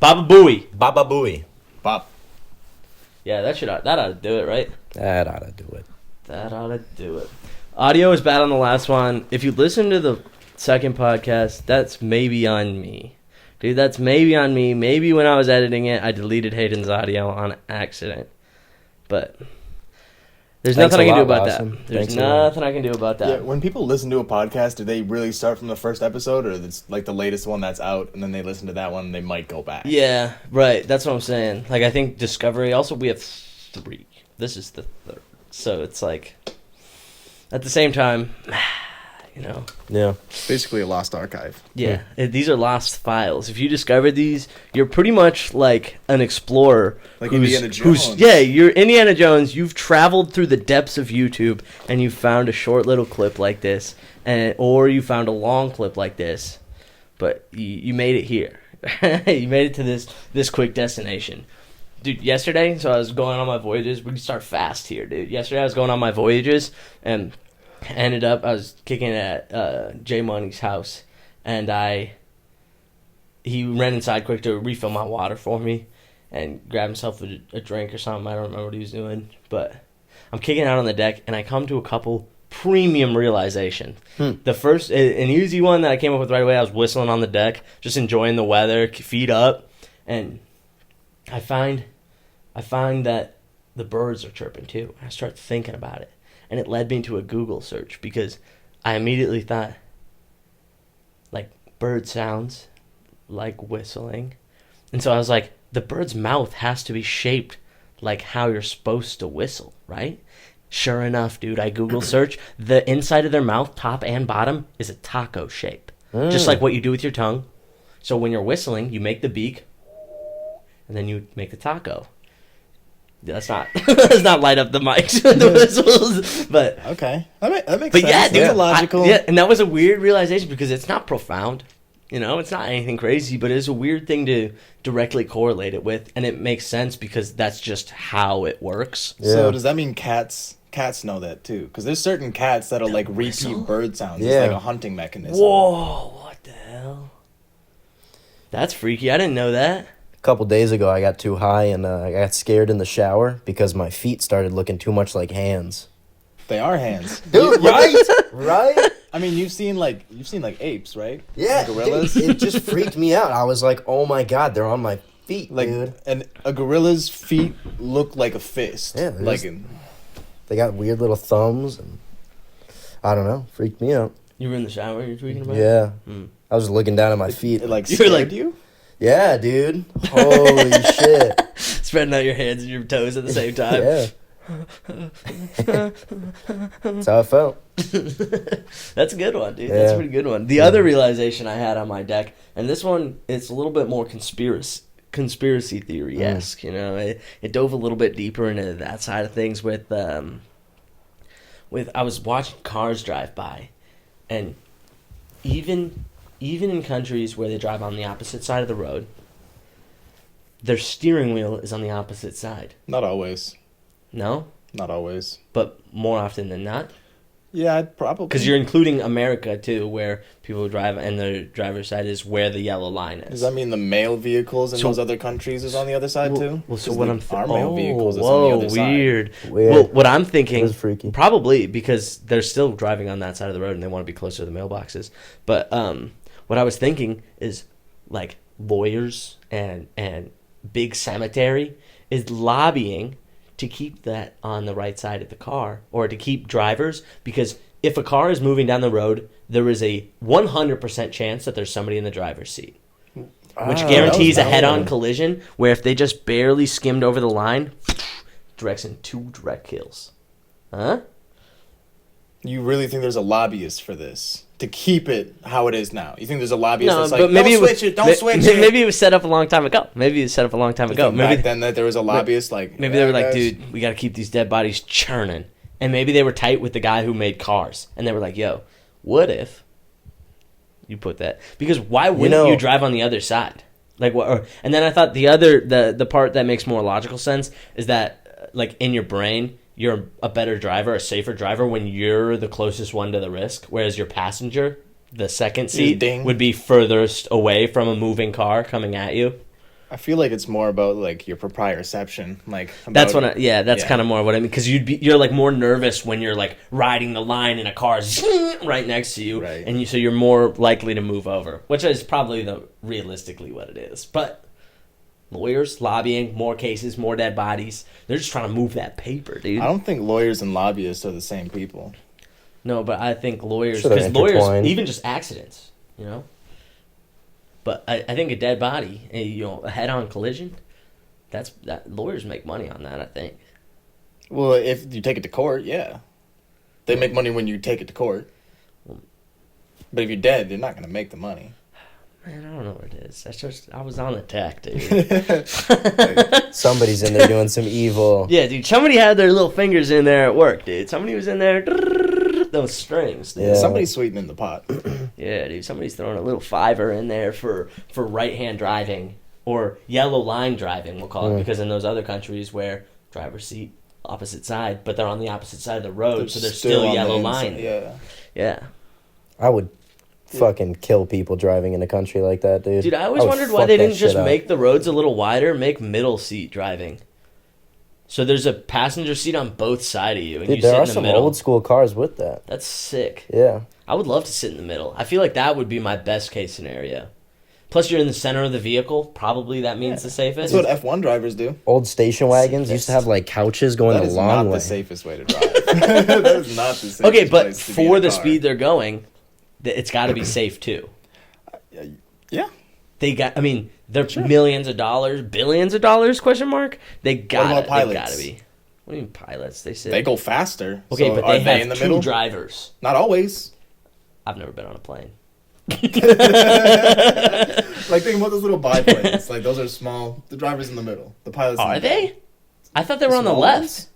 Baba Booey. Baba Booey. Bop. Yeah, that ought to do it, right? That ought to do it. That ought to do it. Audio is bad on the last one. If you listen to the second podcast, that's maybe on me. Dude, that's maybe on me. Maybe when I was editing it, I deleted Hayden's audio on accident. But there's Thanks nothing I a can do lot, about Lawson. that. There's Thanks a lot. nothing I can do about that. Yeah, when people listen to a podcast, do they really start from the first episode, or it's like the latest one that's out, and then they listen to that one, and they might go back? Yeah, right. That's what I'm saying. Like, I think Discovery. Also, we have 3. This is the 3rd. So it's like, at the same time, you know. Yeah. It's basically a lost archive. Yeah, these are lost files. If you discovered these, you're pretty much like an explorer. Like Indiana Jones. You're Indiana Jones. You've traveled through the depths of YouTube, and you found a short little clip like this, or you found a long clip like this, but you made it here. You made it to this quick destination. Dude, yesterday, so I was going on my voyages. We can start fast here, dude. Yesterday, I was going on my voyages, and ended up, I was kicking at J Money's house, and he ran inside quick to refill my water for me, and grab himself a drink or something. I don't remember what he was doing, but I'm kicking out on the deck, and I come to a couple premium realization. The first, an easy one that I came up with right away, I was whistling on the deck, just enjoying the weather, feet up, and I find that the birds are chirping too. I start thinking about it, and it led me to a Google search because I immediately thought, like, bird sounds, like whistling. And so I was like, the bird's mouth has to be shaped like how you're supposed to whistle, right? Sure enough, dude, I Google search. The inside of their mouth, top and bottom, is a taco shape. Just like what you do with your tongue. So when you're whistling, you make the beak, and then you make the taco. Let's not light up the mics with the whistles, but Okay, that makes but sense. yeah, dude, That's logical. and that was a weird realization because it's not profound, you know, it's not anything crazy, but it's a weird thing to directly correlate it with, and it makes sense because that's just how it works. Yeah. So does that mean cats know that too? Because there's certain cats that'll like repeat bird sounds. Yeah. It's like a hunting mechanism. Whoa, what the hell? That's freaky. I didn't know that. A couple days ago, I got too high and I got scared in the shower because my feet started looking too much like hands. They are hands. Dude, right? Right? I mean, you've seen like apes, right? Yeah. Gorillas. It just freaked me out. I was like, oh my God, they're on my feet, Like, dude. and a gorilla's feet look like a fist. Yeah, they're like just- They got weird little thumbs and I don't know, freaked me out. You were in the shower you're tweaking about? Yeah. Hmm. I was looking down at my feet. it like You were scared like- you. Yeah, dude. Holy shit. Spreading out your hands and your toes at the same time. Yeah. That's how I felt. That's a good one, dude. That's a Yeah. pretty good one. The other realization I had on my deck, and this one, it's a little bit more conspiracy theory-esque, you know. It dove a little bit deeper into that side of things with I was watching cars drive by, and even in countries where they drive on the opposite side of the road, their steering wheel is on the opposite side. Not always. No? Not always. But more often than not? Yeah, I'd probably. Because you're including America, too, where people drive and the driver's side is where the yellow line is. Does that mean the mail vehicles in So- those other countries is on the other side too? Well, so 'Cause what our mail vehicles is on whoa, the other side. weird. Weird. Well, what I'm thinking, That's freaky. probably because they're still driving on that side of the road and they want to be closer to the mailboxes. But what I was thinking is, like, lawyers and big cemetery is lobbying to keep that on the right side of the car, or to keep drivers, because if a car is moving down the road, there is a 100% chance that there's somebody in the driver's seat, which Oh, guarantees a that was head-on one. collision where if they just barely skimmed over the line, directs in 2 direct kills. Huh? You really think there's a lobbyist for this to keep it how it is now? You think there's a lobbyist No, that's but like, maybe don't switch it, don't switch it? Maybe it was set up a long time ago. Maybe Back then that there was a lobbyist like Maybe they were like, guys, dude, we got to keep these dead bodies churning. And maybe they were tight with the guy who made cars. And they were like, yo, what if you put that? Because why wouldn't you drive on the other side? Like what? And then I thought the part that makes more logical sense is that, like, in your brain, you're a better driver, a safer driver when you're the closest one to the risk, whereas your passenger, the second seat, ding. would be furthest away from a moving car coming at you. I feel like it's more about like your proprioception, like That's about- that's yeah. kind of more what I mean, because you're like more nervous when you're like riding the line and a car's right next to you, Right. and so you're more likely to move over, which is probably realistically what it is. But lawyers lobbying, more cases, more dead bodies. They're just trying to move that paper, dude. I don't think lawyers and lobbyists are the same people. No, but I think lawyers, Sure, they're because lawyers, intertwined. even just accidents, you know. But I think a dead body, a head-on collision, that lawyers make money on that. I think. Well, if you take it to court, yeah, they make money when you take it to court. But if you're dead, they're not gonna make the money. Man, I don't know what it is. That's just I was on the tech, dude. Somebody's in there doing some evil. Yeah, dude. Somebody had their little fingers in there at work, dude. Somebody was in there. Those strings, dude. Yeah. Somebody's sweetening the pot. Yeah, dude. Somebody's throwing a little fiver in there for right-hand driving or yellow line driving, we'll call it, because in those other countries where driver's seat opposite side, but they're on the opposite side of the road, so they're still on the yellow inside, line. Yeah. Yeah. I would fucking kill people driving in a country like that, dude. Dude, I always would wondered why fuck they that didn't just shit up. make the roads a little wider, make middle seat driving. So there's a passenger seat on both sides of you, and Dude, you there sit are in the some middle. old school cars with that. That's sick. Yeah. I would love to sit in the middle. I feel like that would be my best case scenario. Plus, you're in the center of the vehicle. Probably that means the safest. That's what F1 drivers do. Old station wagons used to have like couches going That a is long not way. the safest way to drive. That is not the safest Okay, but place to be in for a the car. speed they're going, it's got to be safe too. Yeah. They got. I mean, they're millions of dollars, billions of dollars? Question mark. They got. about They pilots? got to be. What do you mean pilots? They said They go faster. Okay, so but are they have in the two middle? drivers. Not always. I've never been on a plane. Like think about those little biplanes. Like those are small. The driver's in the middle. The pilot's in Are the they? I thought they were on the Small left. ones?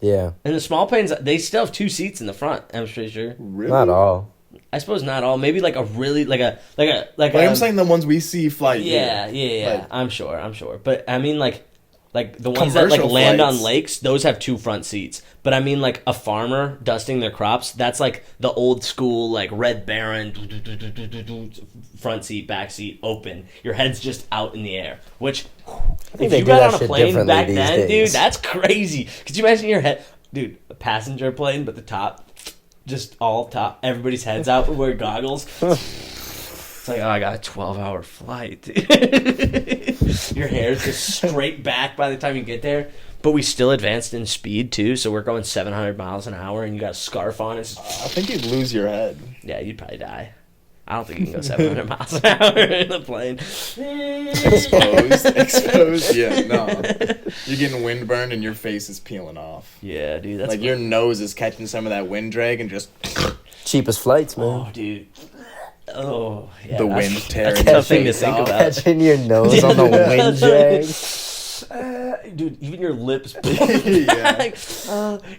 Yeah. And the small planes, they still have two seats in the front. I'm pretty sure. Really? Not all. I suppose not all. Maybe like a really like Like I'm saying the ones we see fly. Yeah, here. yeah. Like- I'm sure. But I mean, like the ones that like Commercial land on flights. lakes, those have two front seats. But I mean, like a farmer dusting their crops, that's like the old school like Red Baron front seat, back seat, open. Your head's just out in the air. Which, if they you do got that on a shit plane differently back these then, dude, days. that's crazy. Could you imagine your head, dude, a passenger plane, but the top, just all top, everybody's heads out, we wear goggles. It's like, oh, I got a 12-hour flight. Dude. Your hair's just straight back by the time you get there. But we still advanced in speed, too, so we're going 700 miles an hour, and you got a scarf on. It's I think you'd lose your head. yeah, you'd probably die. I don't think you can go 700 miles an hour in a plane. Exposed. Yeah, no. You're getting windburned and your face is peeling off. Yeah, dude, that's Like your nose is catching some of that wind drag and just Cheapest flights, man. Oh, dude. Oh, yeah. the that's- wind That's tearing. a tough thing to think off. about. Catching your nose on the wind jag. Dude, even your lips. Yeah. Like,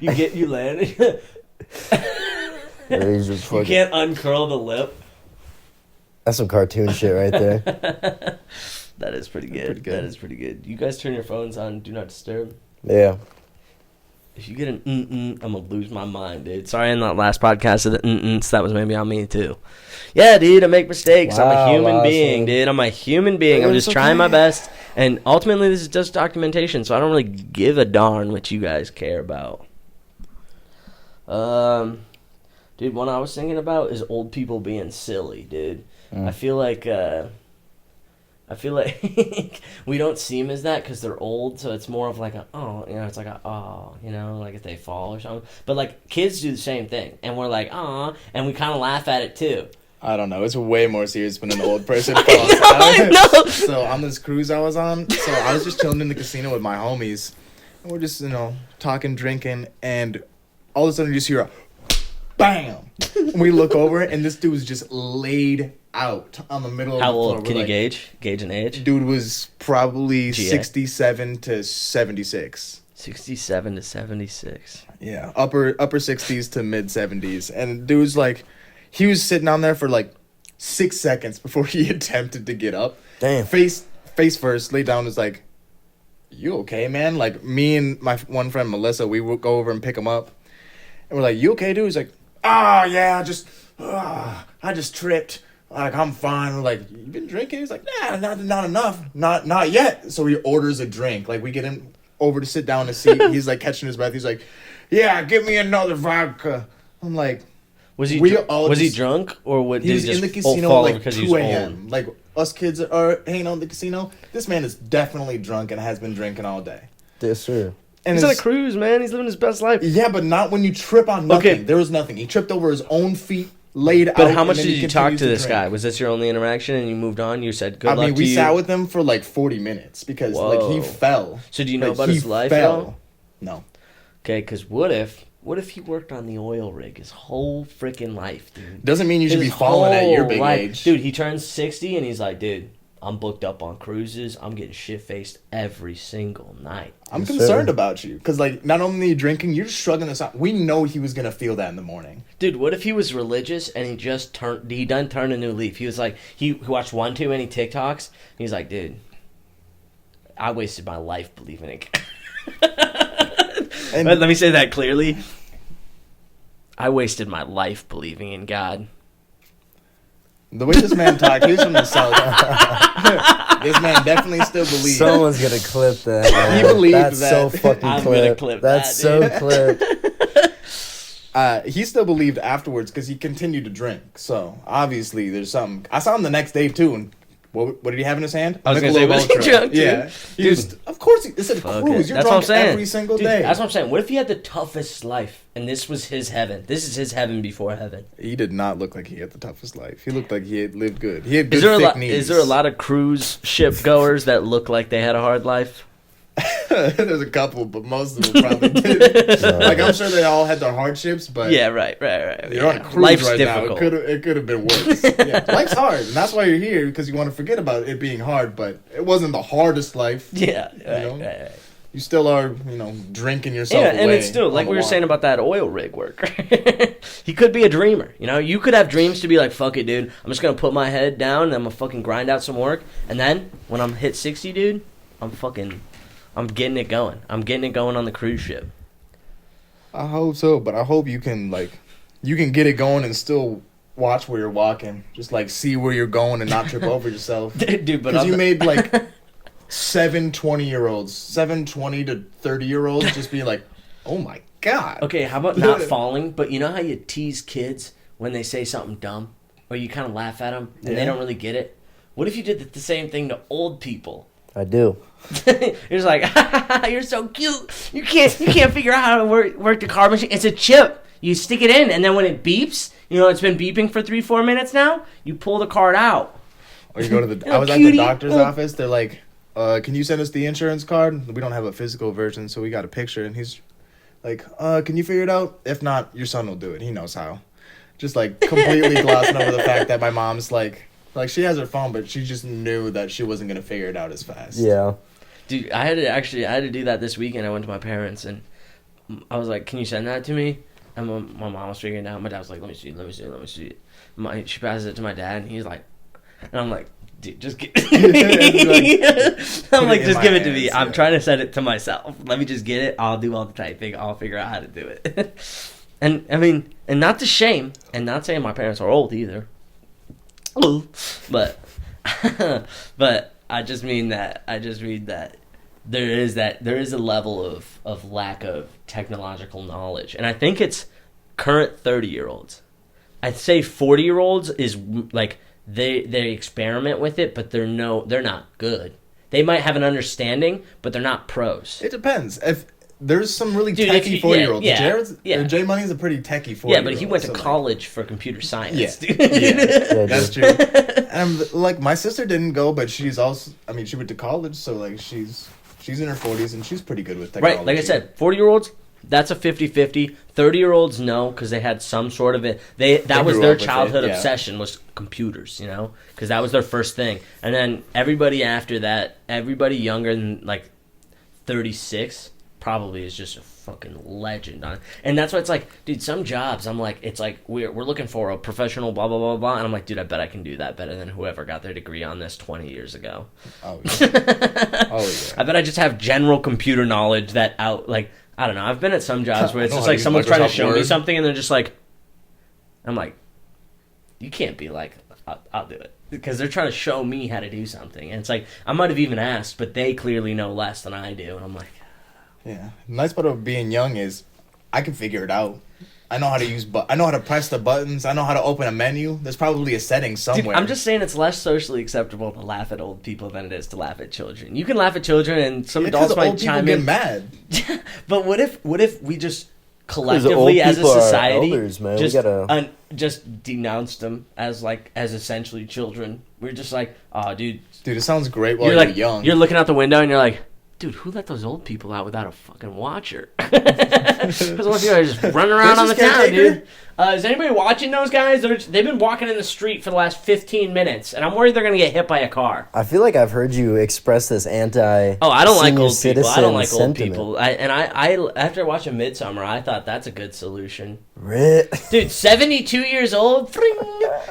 you land. There's your You fucking- can't uncurl the lip. That's some cartoon shit right there. That is pretty good. Pretty good. That is pretty good. You guys turn your phones on Do Not Disturb. Yeah. If you get an I'm gonna lose my mind, dude. Sorry, in that last podcast of the so that was maybe on me too. Yeah, dude, I make mistakes. I'm a Wow, human Lawson. being, dude. I'm a human being. I'm It's just trying my okay. best. And ultimately, this is just documentation, so I don't really give a darn what you guys care about. Dude, one I was thinking about is old people being silly, dude. I feel like we don't see them as that because they're old, so it's more of like it's like like if they fall or something. But like kids do the same thing, and we're like, and we kind of laugh at it too. I don't know. It's way more serious when an old person falls I out. know. So on this cruise I was on, so I was just chilling in the casino with my homies, and we're just talking, drinking, and all of a sudden you just hear a bam. And we look over, and this dude was just laid out on the middle How of the floor. old? Can We're you like, gauge an age? Dude was probably GA. 67 to 76. 67 to 76. Yeah, upper 60s to mid 70s, and dude was like, he was sitting down there for like 6 seconds before he attempted to get up. Damn. Face first, lay down. Was like, you okay, man? Like me and my one friend Melissa, we would go over and pick him up, and we're like, you okay, dude? He's like, oh yeah, I just tripped. Like, I'm fine. We're like, you been drinking? He's like, nah, not enough. Not yet. So he orders a drink. Like, we get him over to sit down in a seat. He's like catching his breath. He's like, yeah, give me another vodka. I'm like, Was he we all was he just- drunk or what? he Did was he just in the casino fall at like because he 2 was a.m. old? Like, us kids are hanging out in the casino. This man is definitely drunk and has been drinking all day. Yes, sir. And He's on a it's- cruise, man. He's living his best life. yeah, but not when you trip on nothing. Okay. There was nothing. He tripped over his own feet, laid out. But how and much then did he you talk continues to this drink. guy? Was this your only interaction and you moved on? You said good I luck mean, to we you. sat with him for like 40 minutes because like he Whoa. fell. So do you know Like, about he his life fell. though? No. Okay, because what if he worked on the oil rig his whole freaking life, dude? Doesn't mean you should His be falling at your whole big life. age. Dude, he turns 60 and he's like, dude, I'm booked up on cruises. I'm getting shit-faced every single night. I'm Yes, concerned sir. about you because like not only are you drinking, you're just shrugging this out. We know he was gonna feel that in the morning. Dude, what if he was religious and he done turned a new leaf? He was like, he watched one too many TikToks. And he's like, dude, I wasted my life believing it. And Let me say that clearly. I wasted my life believing in God. the way this man talked, he was from the south. This man definitely still believes. Someone's gonna clip that. Man. He believed That's that. so fucking I'm clip. gonna clip That's that, so clip. He still believed afterwards because he continued to drink. So obviously there's something. I saw him the next day too, and what did he have in his hand? I was gonna say, was he Ultra. drunk, too? Yeah, he Dude. was. Of course, it's a Fuck cruise. it. You're That's what I'm drunk saying. every single Dude, day. That's what I'm saying. What if he had the toughest life and this was his heaven? This is his heaven before heaven. He did not look like he had the toughest life. He looked like he had lived good. He had good Is there thick knees. is there a lot of cruise ship goers that look like they had a hard life? There's a couple, but most of them probably did. Like I'm sure they all had their hardships, but Yeah, right. you're yeah. on a cruise Life's right difficult. now. It could have been worse. Yeah. Life's hard, and that's why you're here because you want to forget about it being hard. But it wasn't the hardest life. Yeah, know? right. You still are, drinking yourself Yeah, away. and it's still like on we the were saying water. about that oil rig work. He could be a dreamer. You could have dreams to be like, fuck it, dude. I'm just gonna put my head down and I'm gonna fucking grind out some work. And then when I'm hit 60, dude, I'm getting it going. I'm getting it going on the cruise ship. I hope so, but I hope you can get it going and still watch where you're walking. Just like see where you're going and not trip over yourself. Dude, but Because you made like 7 20 to 30-year-olds just be like, oh my god. Okay, how about not falling? But you know how you tease kids when they say something dumb? Or you kind of laugh at them and they Yeah. don't really get it? What if you did the same thing to old people? I do. You're just like, you're so cute. You can't figure out how to work the car machine. It's a chip. You stick it in, and then when it beeps, it's been beeping for 3-4 minutes now. You pull the card out. Or you go to the. Little I was at cutie. the doctor's Oh. office. They're like, "Can you send us the insurance card? We don't have a physical version, so we got a picture." And he's like, "Can you figure it out? If not, your son will do it. He knows how." Just like completely glossing over the fact that my mom's like she has her phone, but she just knew that she wasn't gonna figure it out as fast. Yeah. Dude, I had to do that this weekend. I went to my parents, and I was like, can you send that to me? And my mom was figuring it out. My dad was like, let me see it. She passes it to my dad, and he's like, and I'm like, dude, just get I'm like, in just my give it to me. hands, I'm yeah. trying to send it to myself. Let me just get it. I'll do all the typing. I'll figure out how to do it. And I mean, and not to shame, and not saying my parents are old either. But but I just mean that there is a level of lack of technological knowledge, and I think it's current 30-year-olds. I'd say 40-year-olds is like they experiment with it, but they're not good. They might have an understanding, but they're not pros. It depends. If there's some really Dude, if techie you- 40-year-olds, yeah. Jay Money's a pretty techie 40-year-old. Yeah, but he went to so, like, college for computer science. Yeah. Dude. Yeah, That's dude. true. And like my sister didn't go, but she's also. I mean, she went to college, so like she's in her 40s and she's pretty good with technology. Right, like I said, 40-year-olds, that's a 50-50. 30-year-olds, no, because they had some sort of it. That was grew their up with it, childhood yeah. obsession was computers, because that was their first thing. And then everybody after that, everybody younger than like 36 probably is just a fucking legend on it. And that's why it's like, dude, some jobs, I'm like, it's like we're looking for a professional blah blah blah blah, and I'm like, dude, I bet I can do that better than whoever got their degree on this 20 years ago. Oh yeah. Oh yeah. I bet I just have general computer knowledge that I don't know. I've been at some jobs where I it's know just how to like use someone's trying to Microsoft show me Word. something and they're just like, I'm like, you can't be like, I'll do it. Because they're trying to show me how to do something. And it's like, I might have even asked, but they clearly know less than I do. And I'm like, Yeah. The nice part of being young is I can figure it out. I know how to I know how to press the buttons. I know how to open a menu. There's probably a setting somewhere. dude, I'm just saying it's less socially acceptable to laugh at old people than it is to laugh at children. You can laugh at children and some adults might old people chime get in. mad. But what if we just collectively as a people are society elders, man. We just gotta- just denounced them as essentially children? We're just like, oh, dude, Dude, it sounds great while you're you're like young. you're looking out the window and you're like, dude, who let those old people out without a fucking watcher? Those old people are just running around on the This is town, caretaker? dude. Is anybody watching those guys? They've been walking in the street for the last 15 minutes, and I'm worried they're gonna get hit by a car. I feel like I've heard you express this anti. Oh, I don't like senior old people. I don't citizen like old sentiment. people. I after watching Midsummer, I thought that's a good solution. Rit. Dude, 72 years old, fring.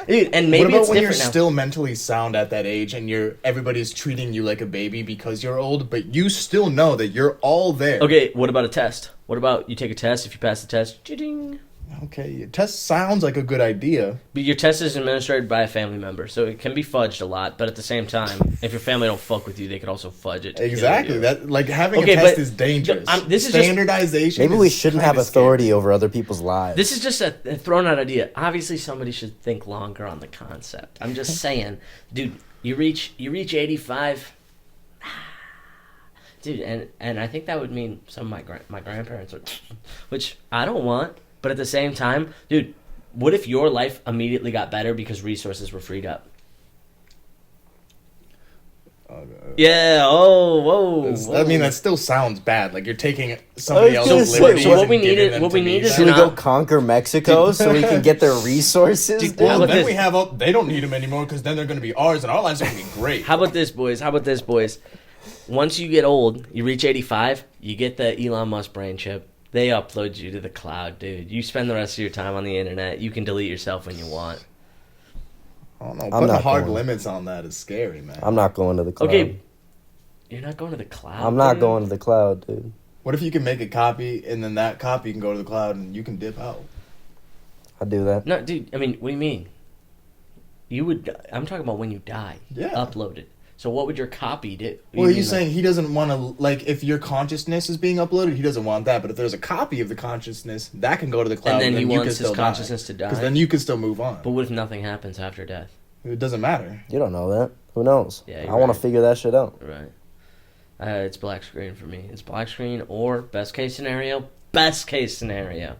Dude, and maybe what about it's when you're different now. still mentally sound at that age and everybody's treating you like a baby because you're old, but you still know that you're all there. Okay, what about a test? What about you take a test? If you pass the test, ding. Okay, your test sounds like a good idea. But your test is administered by a family member, so it can be fudged a lot. But at the same time, if your family don't fuck with you, they could also fudge it. to kill Exactly. you. That like having Okay, a test but is dangerous. this is just- standardization. Maybe we is shouldn't kinda have authority over other people's lives. This is just a thrown out idea. Obviously, somebody should think longer on the concept. I'm just saying, dude. You reach 85, dude, and I think that would mean some of my grandparents would, which I don't want. But at the same time, dude, what if your life immediately got better because resources were freed up? Yeah. Oh. Whoa. I mean, that still sounds bad. Like you're taking somebody I was gonna else's say, liberties. so what and we giving needed- them what to we me. need is Should we not- go conquer Mexico so we can get their resources? Dude, dude? how Well, about then this? we have. They don't need them anymore because then they're going to be ours, and our lives are going to be great. How about this, boys? Once you get old, you reach 85, you get the Elon Musk brain chip. They upload you to the cloud, dude. You spend the rest of your time on the internet. You can delete yourself when you want. I don't know. I'm Putting not hard going. limits on that is scary, man. I'm not going to the cloud. Okay, you're not going to the cloud. I'm not dude? going to the cloud, dude. What if you can make a copy, and then that copy can go to the cloud, and you can dip out? I'd do that. No, dude. I mean, what do you mean? You would. I'm talking about when you die. Yeah. Upload it. So what would your copy do? Well, You he's mean, saying he doesn't want to, like, if your consciousness is being uploaded, he doesn't want that. But if there's a copy of the consciousness, that can go to the cloud. and then he you can wants his still consciousness to Because die. then you can still move on. But what if nothing happens after death? It doesn't matter. You don't know that. Who knows? Yeah, I you're want right. to figure that shit out. Right. It's black screen for me. It's black screen or best case scenario. Best case scenario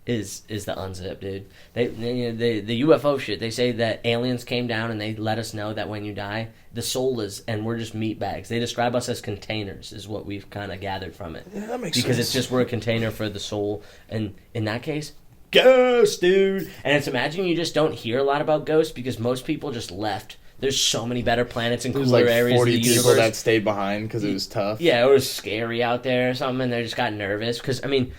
is the unzip, dude. The UFO shit. They say that aliens came down and they let us know that when you die, the soul is, and we're just meat bags. They describe us as containers, is what we've kind of gathered from it. Yeah, that makes Because it's just we're a container for the soul, and in that case, ghosts, dude. And it's imagine you just don't hear a lot about ghosts because most people just left. There's so many better planets and There's cooler like areas of 40 the people universe. that stayed behind because it was tough. Yeah, it was scary out there or something, and they just got nervous. Because, I mean,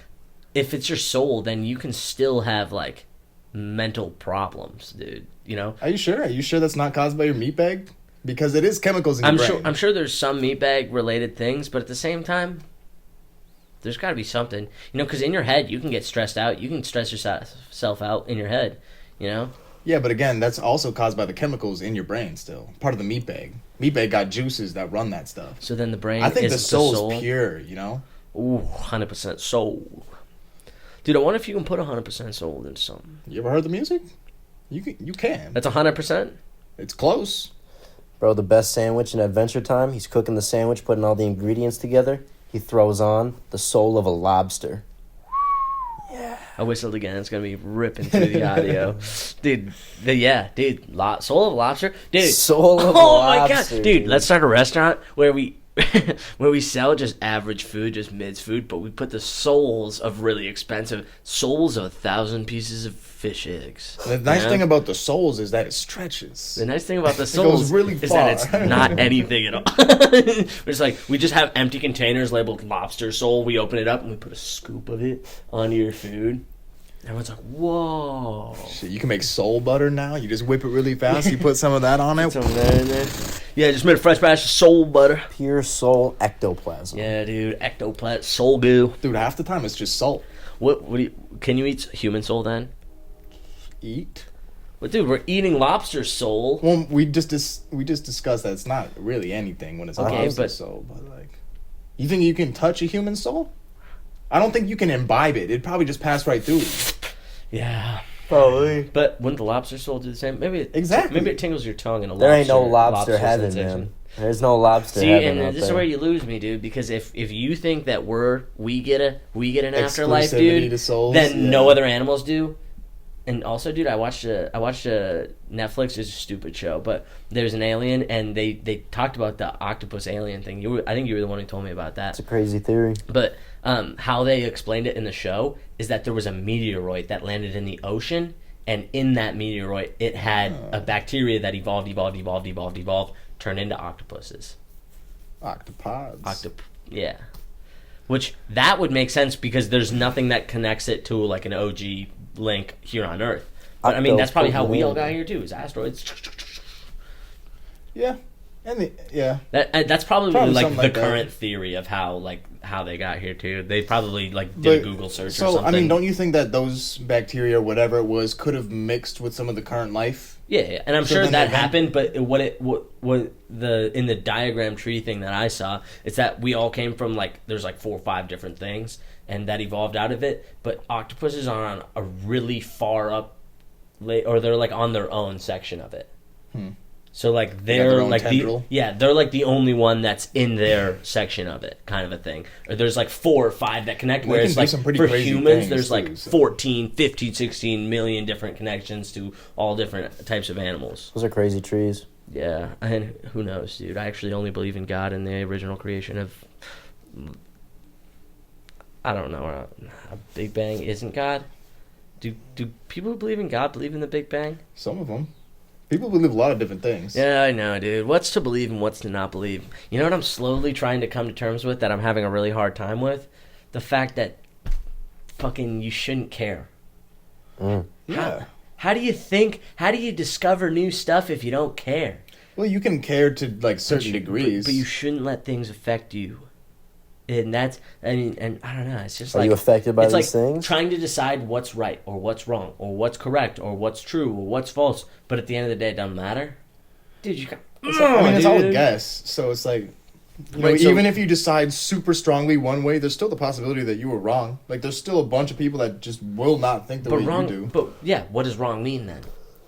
if it's your soul, then you can still have, like, mental problems, dude. You know? Are you sure? Are you sure that's not caused by your meat bag? Because it is chemicals in your brain. I'm sure there's some meatbag-related things, but at the same time, there's got to be something. You know, because in your head, you can get stressed out. You can stress yourself out in your head, you know? Yeah, but again, that's also caused by the chemicals in your brain still. Part of the meat bag. Meat bag got juices that run that stuff. So then the brain I think isn't the soul's soul. pure, you know? Ooh, 100% soul. Dude, I wonder if you can put 100% soul into something. You ever heard the music? You can. That's 100%? It's close. Bro, the best sandwich in Adventure Time. He's cooking the sandwich, putting all the ingredients together. He throws on the soul of a lobster. I whistled again. It's gonna be ripping through the audio, dude. Soul of lobster, dude. Soul of oh lobster, my god, dude. Let's start a restaurant where we where we sell just average food, just mids food, but we put the souls of really expensive souls of 1,000 pieces of fish eggs. The nice Yeah? thing about the souls is that it stretches. The nice thing about the goes souls really is that far. it's not anything at all. It's like we just have empty containers labeled lobster soul. We open it up and we put a scoop of it onto your food. Everyone's like, "Whoa!" Shit, you can make soul butter now. You just whip it really fast. You put some of that on it. Some of that in there. Yeah, just made a fresh batch of soul butter. Pure soul ectoplasm. Yeah, dude, ectoplasm, soul goo. Dude, half the time it's just salt. What do you? Can you eat human soul then? Eat? But dude, we're eating lobster soul. Well, we just discussed that it's not really anything when it's Okay, okay, but- soul. But like, you think you can touch a human soul? I don't think you can imbibe it. It'd probably just pass right through you. Yeah. Probably. But wouldn't the lobster soul do the same? Exactly. Maybe it tingles your tongue in a There ain't no lobster lobster heaven, sensation. man. There's no lobster See, heaven and out this is there. where you lose me, dude. Because if you think that we get an afterlife, Exclusivity dude, to souls, then yeah. no other animals do. And also, dude, I watched a Netflix. It's a stupid show, but there's an alien, and they talked about the octopus alien thing. I think you were the one who told me about that. It's a crazy theory. But how they explained it in the show is that there was a meteoroid that landed in the ocean, and in that meteoroid, it had a bacteria that evolved, turned into octopuses. Octopods. Yeah. Which, that would make sense because there's nothing that connects it to, like, an OG link here on Earth. But, I mean, that's probably how we all got here, too, is asteroids. Yeah. That's probably Probably like something the like that. current theory of how they got here too. They probably did a Google search or So, something. I mean, don't you think that those bacteria or whatever it was could have mixed with some of the current life? Yeah, and I'm So sure then that they- happened. But what in the diagram tree thing that I saw, it's that we all came from there's 4 or 5 different things, and that evolved out of it. But octopuses are on a really far up, or they're on their own section of it. So they're their own tendril? they're the only one that's in their section of it, kind of a thing. Or there's 4 or 5 that connect. They Whereas can do some pretty for crazy humans, things, there's too, so. 14, 15, 16 million different connections to all different types of animals. Those are crazy trees. Yeah, and who knows, dude? I actually only believe in God and the original creation of. I don't know. A Big Bang isn't God. Do people who believe in God believe in the Big Bang? Some of them. People believe a lot of different things. Yeah, I know, dude. What's to believe and what's to not believe? You know what I'm slowly trying to come to terms with that I'm having a really hard time with? The fact that fucking you shouldn't care. Yeah. How do you discover new stuff if you don't care? Well, you can care to certain degrees. But you shouldn't let things affect you. And that's, and I don't know, it's just Are you affected by it's these things? trying to decide what's right or what's wrong or what's correct or what's true or what's false, but at the end of the day, it doesn't matter. Dude, you got. it's all a guess. So it's Right, so- even if you decide super strongly one way, there's still the possibility that you were wrong. There's still a bunch of people that just will not think the way wrong, you do. But yeah, what does wrong mean then?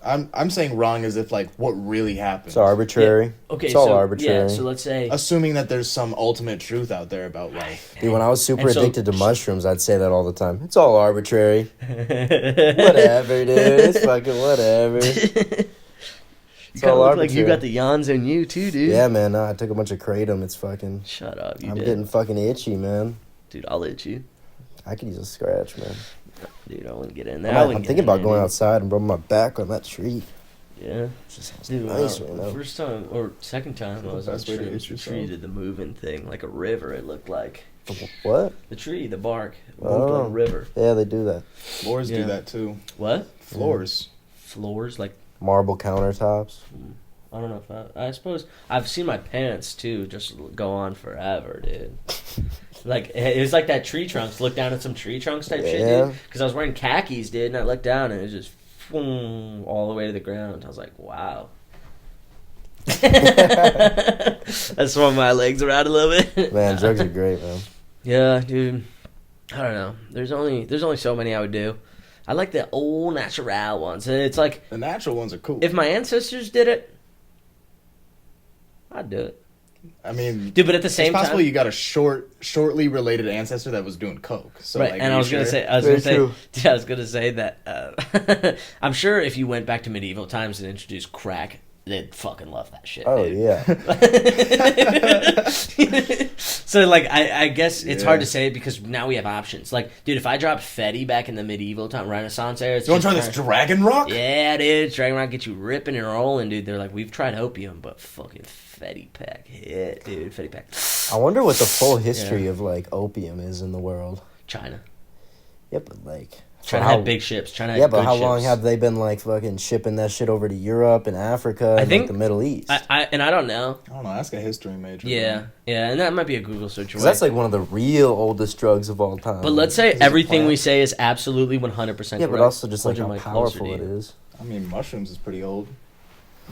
I'm saying wrong as if what really happened. It's arbitrary. Okay, it's all so arbitrary. yeah, so let's say Assuming that there's some ultimate truth out there about life. Dude, when I was super And so- addicted to mushrooms, I'd say that all the time. It's all arbitrary. Whatever, dude. It's fucking whatever. You kind of look like you got the yawns in you too, dude. Yeah, man. No, I took a bunch of kratom. It's fucking. Shut up, I'm getting fucking itchy, man. Dude, I'll hit you. I could use a scratch, man. Dude, I wouldn't get in there. I'm thinking about going outside and rubbing my back on that tree. Yeah. It just sounds Dude, nice right now. first time or second time I was on Best way to shrooms, itch the yourself. tree did the moving thing like a river. It looked like What? the tree, the bark moved Oh. like a river. Yeah, they do that. Floors Yeah. do that too. What? Floors. Floors like Marble countertops. I don't know if I suppose I've seen my pants too just go on forever, dude. Like it was like that tree trunks. Look down at some tree trunks type shit, Yeah. dude. Because I was wearing khakis, dude, and I looked down and it was just all the way to the ground. I was like, wow. I swung my legs around a little bit. Man, drugs are great, man. Yeah, dude. I don't know. There's only so many I would do. I like the old natural ones. And it's like The natural ones are cool. if my ancestors did it, I'd do it. I mean, Dude, but at the same it's possible time, you got a shortly related ancestor that was doing coke. So right? like, And are I you was gonna sure? say, Very true. dude, I was gonna say that. I'm sure if you went back to medieval times and introduced crack, they'd fucking love that shit. Oh, dude. yeah. So like I guess it's Yeah. hard to say because now we have options. Like, dude, if I dropped Fetty back in the medieval time Renaissance era, it's You want to just try this Dragon Rock? Yeah, dude, Dragon Rock get you ripping and rolling, dude. They're like, we've tried opium, but fucking Fetty Pack hit, dude. Fetty Pack. I wonder what the full history of, opium is in the world. China. Yeah, but, China how- had big ships. China had Yeah, but good how long ships. have they been, fucking shipping that shit over to Europe and Africa and, think- the Middle East? I don't know. I don't know. Ask a history major. Yeah, yeah, and that might be a Google search. Because away. that's, one of the real oldest drugs of all time. But let's say Is it everything plant? we say is absolutely 100% Yeah, correct. but also just, Hold your how mic closer powerful to it you. is. I mean, mushrooms is pretty old.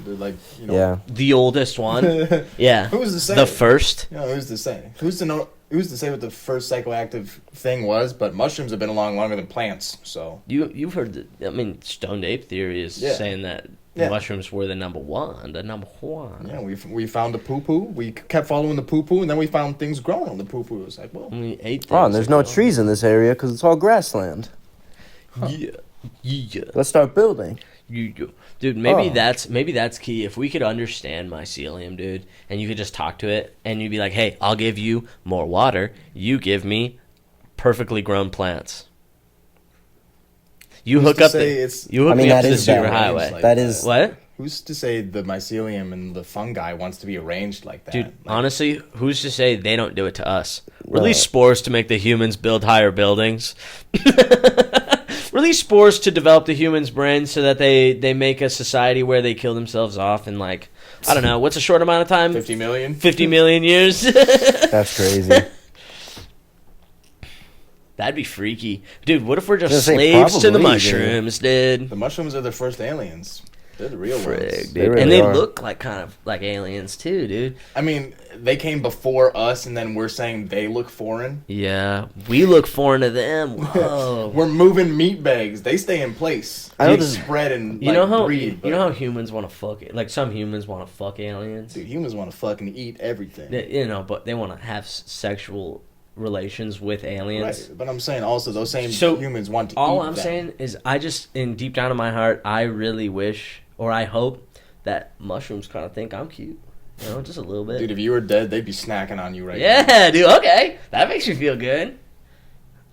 They're like, Yeah. The oldest one. Yeah. Who's to say? The first. Who's to say? Who's to know? Who's to say what the first psychoactive thing was? But mushrooms have been along longer than plants. So You've heard the, I mean, stoned ape theory is Yeah. saying that Yeah. mushrooms were the number one. The number one. yeah, we found the poo poo. We kept following the poo poo, and then we found things growing on the poo poo. It was like, well, We ate Oh, and things there's that no go- trees in this area because it's all grassland. Yeah. Yeah. Let's start building. Dude, maybe Oh. that's key. If we could understand mycelium, dude, and you could just talk to it, and you'd be like, "Hey, I'll give you more water. You give me perfectly grown plants. You Who's hook to up say the it's- you hook I mean, me up that to the is super valid. highway. Like That is- What, who's to say the mycelium and the fungi wants to be arranged like that? dude? Like, Honestly, who's to say they don't do it to us? Right. Release spores to make the humans build higher buildings. Release spores to develop the humans' brains so that they make a society where they kill themselves off in, like, I don't know, what's a short amount of time? 50 million. 50 million years. That's crazy. That'd be freaky. Dude, what if we're I was just gonna say, slaves to the probably, mushrooms, dude? The mushrooms are the first aliens. They're the real Frig, ones. dude. They really And they are. look like kind of like aliens too, dude. I mean, they came before us, and then we're saying they look foreign. Yeah, we look foreign to them. Whoa. We're moving meat bags. They stay in place. I know They this- spread and you know how breed. you know how humans want to fuck it. Like some humans want to fuck aliens. Dude, humans want to fucking eat everything. But they want to have sexual relations with aliens. Right, but I'm saying also those same So, humans want to All eat I'm them. saying is, I just, in deep down in my heart, I really wish, or I hope, that mushrooms kind of think I'm cute. You know, just a little bit. Dude, if you were dead, they'd be snacking on you right now. Yeah, dude. Okay, that makes me feel good.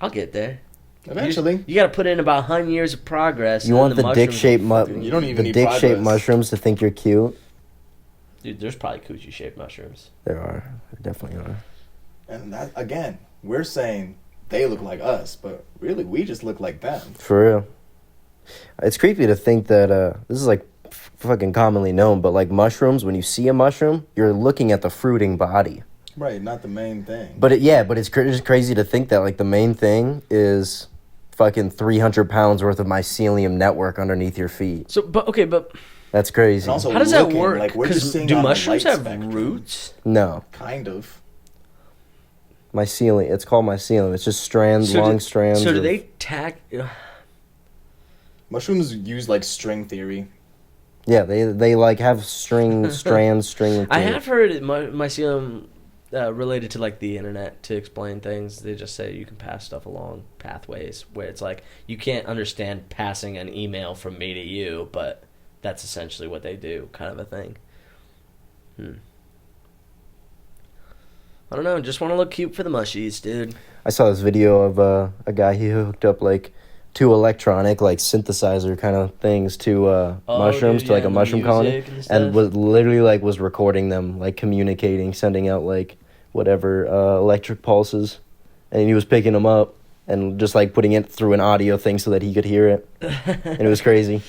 I'll get there. Eventually. You got to put in about 100 years of progress. You and want then the dick-shaped Dude, you don't even need dick-shaped progress. mushrooms to think you're cute? Dude, there's probably coochie shaped mushrooms. There are. There definitely are. And that, again, we're saying they look like us, but really we just look like them. For real. It's creepy to think that this is like fucking commonly known, but like mushrooms, when you see a mushroom, you're looking at the fruiting body. Right, not the main thing. But it's just crazy to think that like the main thing is fucking 300 pounds worth of mycelium network underneath your feet. So, but That's crazy. And also how does that looking, work? Like, we're just 'Cause seeing do on the mushrooms light have spectrum. roots? No, Kind of. mycelium. It's called mycelium. It's just strands, long strands. So do of- they tack? Mushrooms use like string theory. Yeah, they like have string strands. I have heard mycelium related to like the internet to explain things. They just say you can pass stuff along pathways where it's like you can't understand passing an email from me to you, but that's essentially what they do, kind of a thing. I don't know. Just want to look cute for the mushies, dude. I saw this video of a guy he hooked up like two electronic like synthesizer kind of things to mushrooms, dude, to like yeah, a the mushroom colony, music and and stuff. was literally like was recording them, like communicating, sending out like whatever electric pulses, and he was picking them up and just like putting it through an audio thing so that he could hear it, and it was crazy.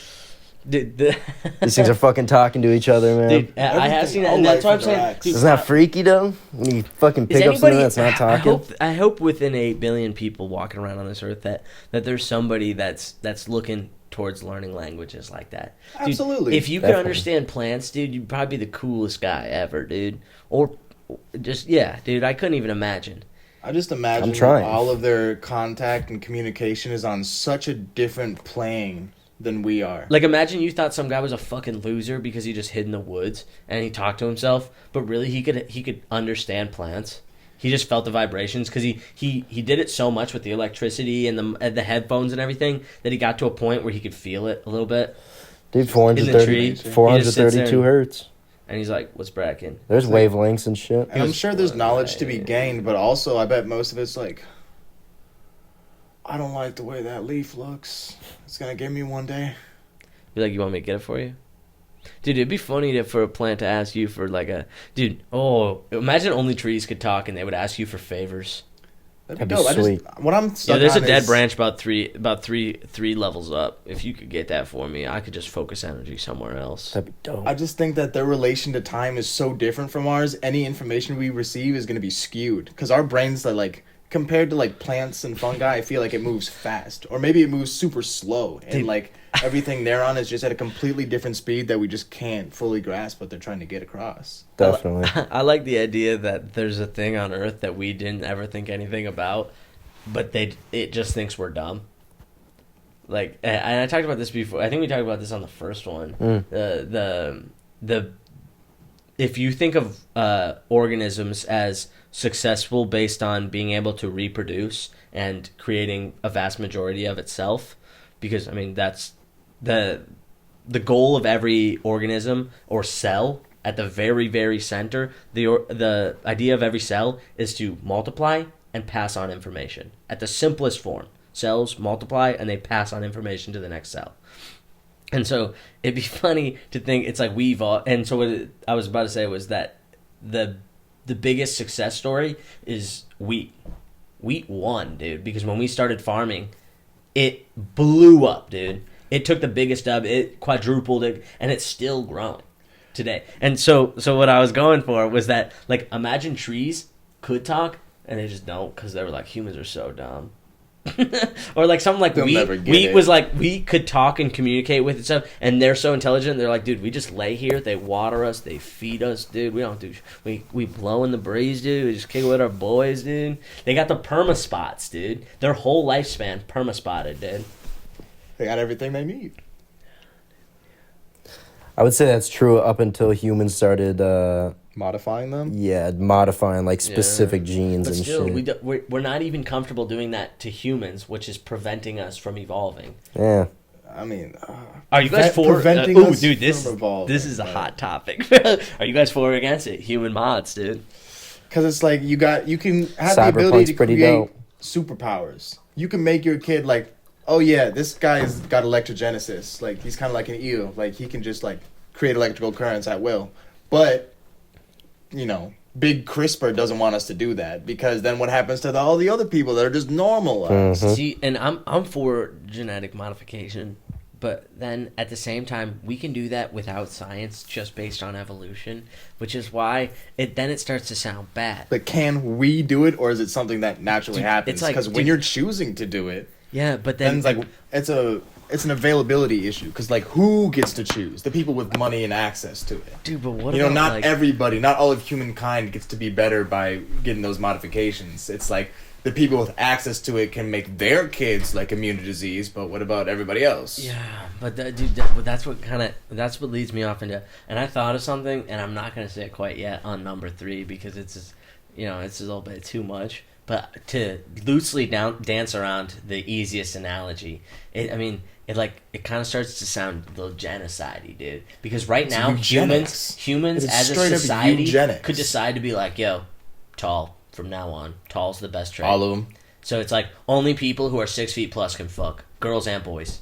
Dude, These things are fucking talking to each other, man. dude, I have seen that, and that's what I'm saying. Dude, Isn't that freaky though? When you fucking is pick up something anybody- that's not talking. I hope within 8 billion people walking around on this earth that there's somebody that's looking towards learning languages like that. Dude, Absolutely. if you could Definitely. understand plants, dude, you'd probably be the coolest guy ever, dude. Or just, yeah, dude, I couldn't even imagine. I just imagine I'm trying. all of their contact and communication is on such a different plane than we are. Like, imagine you thought some guy was a fucking loser because he just hid in the woods and he talked to himself, but really he could understand plants. He just felt the vibrations because he did it so much with the electricity and the headphones and everything that he got to a point where he could feel it a little bit. Dude, In the tree, 430, he just sits there 432 and- hertz. And he's like, "What's Bracken?" There's wavelengths and shit. And I'm sure there's knowledge to be gained, but also I bet most of it's like, I don't like the way that leaf looks. It's gonna get me one day. Be like, "You want me to get it for you?" Dude, it'd be funny for a plant to ask you for like a dude. Oh, imagine only trees could talk and they would ask you for favors. That'd That'd be dope. sweet. What I'm Yeah, stuck there's a on dead is- branch about three levels up. If you could get that for me, I could just focus energy somewhere else. That'd be dope. I just think that their relation to time is so different from ours. Any information we receive is going to be skewed because our brains are like compared to like plants and fungi, I feel like it moves fast, or maybe it moves super slow, and Dude. like everything they're on is just at a completely different speed that we just can't fully grasp what they're trying to get across. Definitely. I like the idea that there's a thing on Earth that we didn't ever think anything about, but it just thinks we're dumb. Like, and I talked about this before. I think we talked about this on the first one. The if you think of organisms as successful based on being able to reproduce and creating a vast majority of itself, because I mean that's the goal of every organism or cell at the very, very center. The idea of every cell is to multiply and pass on information at the simplest form. Cells multiply and they pass on information to the next cell. And so it'd be funny to think it's like we evolved. And so what I was about to say was that the biggest success story is wheat. Wheat won, dude, because when we started farming, it blew up, dude. It took the biggest dub, it quadrupled it, and it's still growing today. And so what I was going for was that, like, imagine trees could talk, and they just don't because they were like, humans are so dumb. Or like something like They'll never wheat. get Wheat it. was like, wheat could talk and communicate with itself, and they're so intelligent. They're like, dude, we just lay here, they water us, they feed us, dude. We don't do. We blow in the breeze, dude. We just kick it with our boys, dude. They got the perma spots, dude. Their whole lifespan perma spotted, dude. They got everything they need. I would say that's true up until humans started, Modifying them. modifying like specific genes But and still, shit. we're not even comfortable doing that to humans, which is preventing us from evolving. Yeah. I mean, Are you guys for? preventing Ooh, us dude, from evolving, this is a but- hot topic. Are you guys for or against it? Human mods, dude. because it's like you can have the Cyberpunk's ability to pretty create dope. superpowers. You can make your kid like, oh yeah, this guy's got electrogenesis. Like he's kind of like an eel. Like he can just like create electrical currents at will. But you know, big CRISPR doesn't want us to do that because then what happens to all the other people that are just normalized? See, and I'm for genetic modification, but then at the same time, we can do that without science, just based on evolution, which is why it starts to sound bad. But can we do it, or is it something that naturally Dude, happens? it's like- Because when dude- you're choosing to do it, Yeah, but then then it's like it's an availability issue. Because like, who gets to choose? The people with money and access to it. dude, but what You know, about, not like, everybody, not all of humankind gets to be better by getting those modifications. It's like the people with access to it can make their kids like immune to disease, but what about everybody else? Yeah, but dude, but that's what leads me off into. And I thought of something, and I'm not gonna say it quite yet on number 3 because it's just, it's a little bit too much. But to loosely dance around the easiest analogy, it kind of starts to sound a little genocide-y, dude. Because right It's now, eugenics. humans It's as a straight up society eugenics. could decide to be like, yo, tall from now on. Tall's the best trait. All of them. So it's like only people who are 6 feet plus can fuck, girls and boys.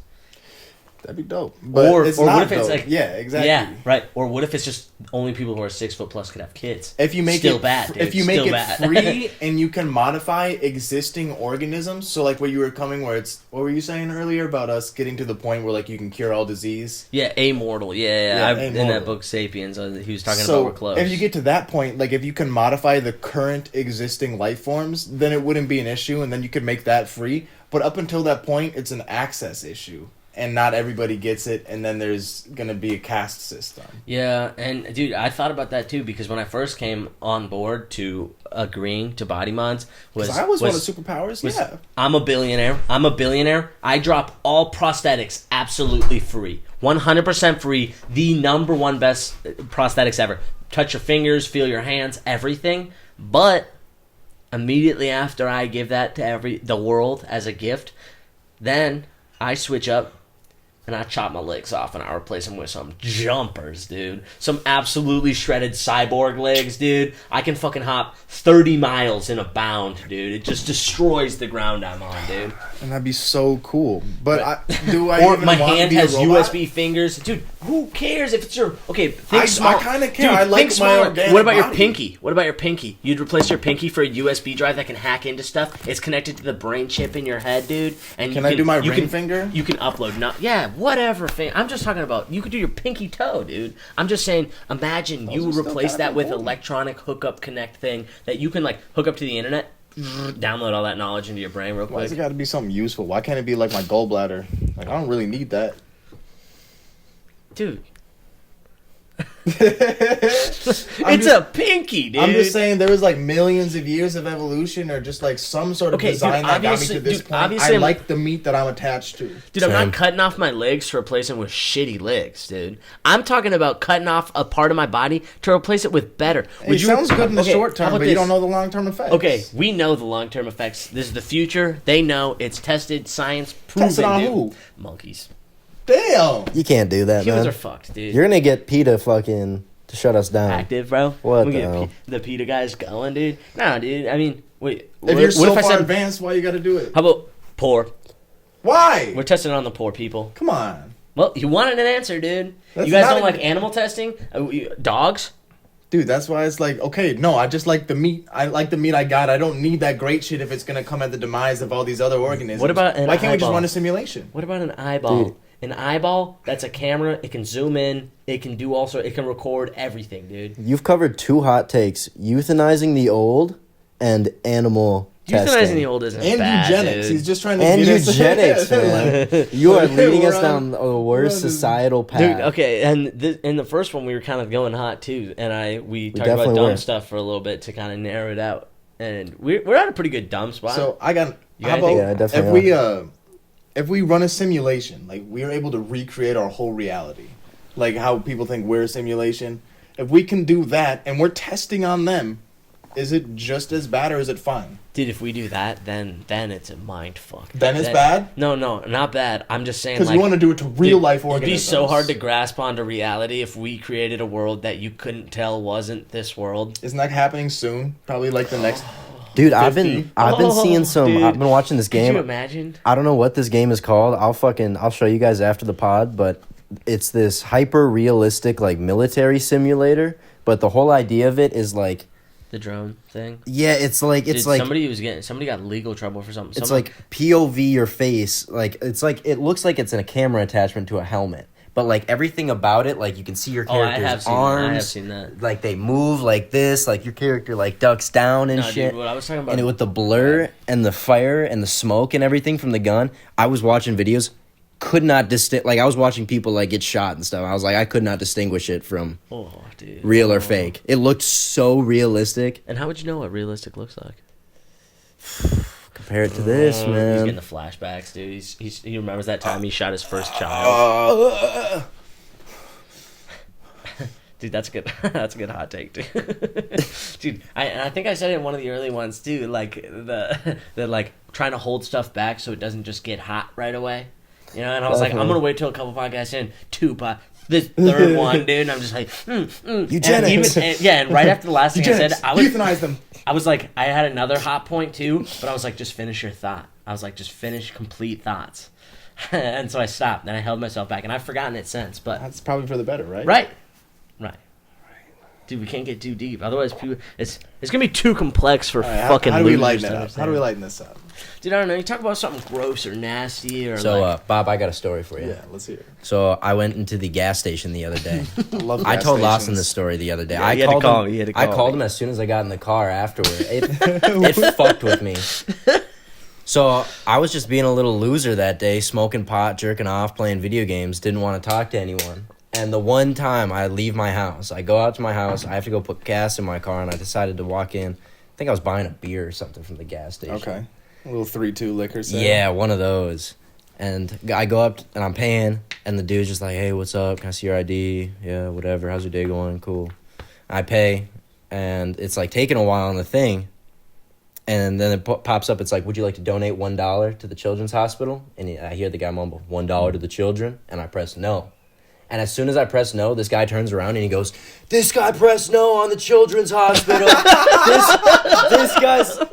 That'd be dope. But Or it's what not if it's dope. like yeah, exactly. Yeah, right. Or what if it's just only people who are 6 foot plus could have kids? If you make Still it bad, dude. if you make Still it bad. free and you can modify existing organisms, so like where you were coming, where it's what were you saying earlier about us getting to the point where like you can cure all disease? Yeah, amortal. Yeah. Yeah, In amortal. that book *Sapiens*, he was talking So about we're close. if you get to that point, like if you can modify the current existing life forms, then it wouldn't be an issue, and then you could make that free. But up until that point, it's an access issue, and not everybody gets it, and then there's gonna be a caste system. Yeah, and dude, I thought about that too because when I first came on board to agreeing to body mods was 'Cause I always wanted superpowers. was, Yeah, I'm a billionaire. I drop all prosthetics absolutely free. 100% free. The number one best prosthetics ever. Touch your fingers, feel your hands, everything. But immediately after I give that to the world as a gift, then I switch up and I chop my legs off and I replace them with some jumpers, dude. Some absolutely shredded cyborg legs, dude. I can fucking hop 30 miles in a bound, dude. It just destroys the ground I'm on, dude. and that'd be so cool. But do I Or even my want to hand be a has robot? USB fingers. Dude, who cares if it's your... Okay, think I small. kinda care. Dude, I like think my smaller. organic What about your body. pinky? What about your pinky? You'd replace your pinky for a USB drive that can hack into stuff. It's connected to the brain chip in your head, dude. And Can you I do my you ring can, finger? You can upload. Whatever. I'm just talking about... You could do your pinky toe, dude. I'm just saying, imagine you are still replace kinda that with important. electronic hookup connect thing that you can, like, hook up to the internet download all that knowledge into your brain real Why has it quick. got to be something useful? Why can't it be like my gallbladder? Like, I don't really need that. Dude, I'm it's a pinky, dude. I'm just saying there was like millions of years of evolution or just like some sort of Okay, dude, design that got me obviously- to this dude, point. obviously I I'm- like the meat that I'm attached to. Dude, I'm Same. not cutting off my legs to replace them with shitty legs, dude. I'm talking about cutting off a part of my body to replace it with better. It sounds good in the Okay, short how term, about but you this? don't know the long term effects. Okay, we know the long-term effects. This is the future. They know it's tested, science proven. Tested on dude. who? Monkeys. Damn. You can't do that, Humans man. are fucked, dude. You're gonna get PETA fucking to shut us down. active, bro. What We the get hell? the PETA guys going, dude. Nah, dude. I mean, wait. If you're so far advanced, why you got to do it? How about poor? Why? We're testing on the poor people. Come on. Well, you wanted an answer, dude. That's you guys not don't a- like animal testing? Dogs? Dude, that's why it's like, okay, no, I just like the meat. I like the meat I got. I don't need that great shit if it's going to come at the demise of all these other organisms. What about an Why can't we just eyeball? run a simulation? What about an eyeball? Dude. An eyeball, that's a camera. It can zoom in. It can do also. It can record everything, dude. You've covered two hot takes: euthanizing the old and animal testing. Euthanizing the old isn't And bad, eugenics. dude. He's just trying to And get us- eugenics, man. You are leading us We're down on- the worst we're on- societal path. Dude, okay, and in the first one we were kind of going hot too, and we talked about definitely dumb were. stuff for a little bit to kind of narrow it out, and we're at a pretty good dumb spot. So I got. You How got anything? about Yeah, definitely if we run a simulation, like we're able to recreate our whole reality, like how people think we're a simulation. If we can do that, and we're testing on them, is it just as bad or is it fine? dude, if we do that, then it's a mind fuck. Then it's bad? No, not bad. I'm just saying, Because like, you want to do it to real dude, life it'd organisms. be so hard to grasp onto reality if we created a world that you couldn't tell wasn't this world. Isn't that happening soon? Probably like the next. Dude, I've 50. been Oh, seeing some. dude. I've been watching this Could game. you imagine? I don't know what this game is called. I'll show you guys after the pod, but it's this hyper realistic like military simulator, but the whole idea of it is like The drone thing. yeah, it's like Dude, somebody got legal trouble for something. it's Someone- like POV your face. Like it's like it looks like it's in a camera attachment to a helmet. But like everything about it, like you can see your oh, I character's have seen arms. that. I have seen that. Like they move like this, like your character like ducks down and No, shit. dude, what I was talking about. And with the blur and the fire and the smoke and everything from the gun, I was watching videos, could not like I was watching people like get shot and stuff. I was like, I could not distinguish it from Oh, dude. real or fake. It looked so realistic. And how would you know what realistic looks like? Compare it to this, He's getting man. the flashbacks, dude. He remembers that time he shot his first child. Dude, that's good. That's a good hot take, dude. Dude, I think I said it in one of the early ones too. Like the like trying to hold stuff back so it doesn't just get hot right away. You know, and I was like, I'm Definitely. gonna wait till a couple podcasts in, this third one, dude. And I'm just like, Eugenics. And right after the last thing I said, I was euthanize them. I was like, I had another hot point too, but I was like, just finish your thought. I was like, just finish complete thoughts. And so I stopped, and I held myself back, and I've forgotten it since. But That's probably for the better, right? right. Dude, we can't get too deep. Otherwise, it's gonna be too complex for All right, fucking how do we losers lighten to it up? understand. How do we lighten this up? Dude, I don't know. You talk about something gross or nasty or So, like. Bob, I got a story for you. Yeah, let's hear it. So I went into the gas station the other day. I love I gas told Lawson stations. this story the other day. Yeah, I you had to called call him. me. You had to I call called me. him as soon as I got in the car afterward. It fucked with me. So I was just being a little loser that day, smoking pot, jerking off, playing video games. Didn't want to talk to anyone. And the one time I leave my house, I go out to my house. I have to go put gas in my car, and I decided to walk in. I think I was buying a beer or something from the gas station. Okay. A little 3-2 liquor sale. Yeah, one of those. And I go up and I'm paying, and the dude's just like, "Hey, what's up? Can I see your ID? Yeah, whatever. How's your day going? Cool." I pay, and it's like taking a while on the thing, and then it pops up. It's like, "Would you like to donate $1 to the children's hospital?" And I hear the guy mumble, $1 to the children, and I press no. And as soon as I press no, this guy turns around and he goes, "This guy pressed no on the children's hospital.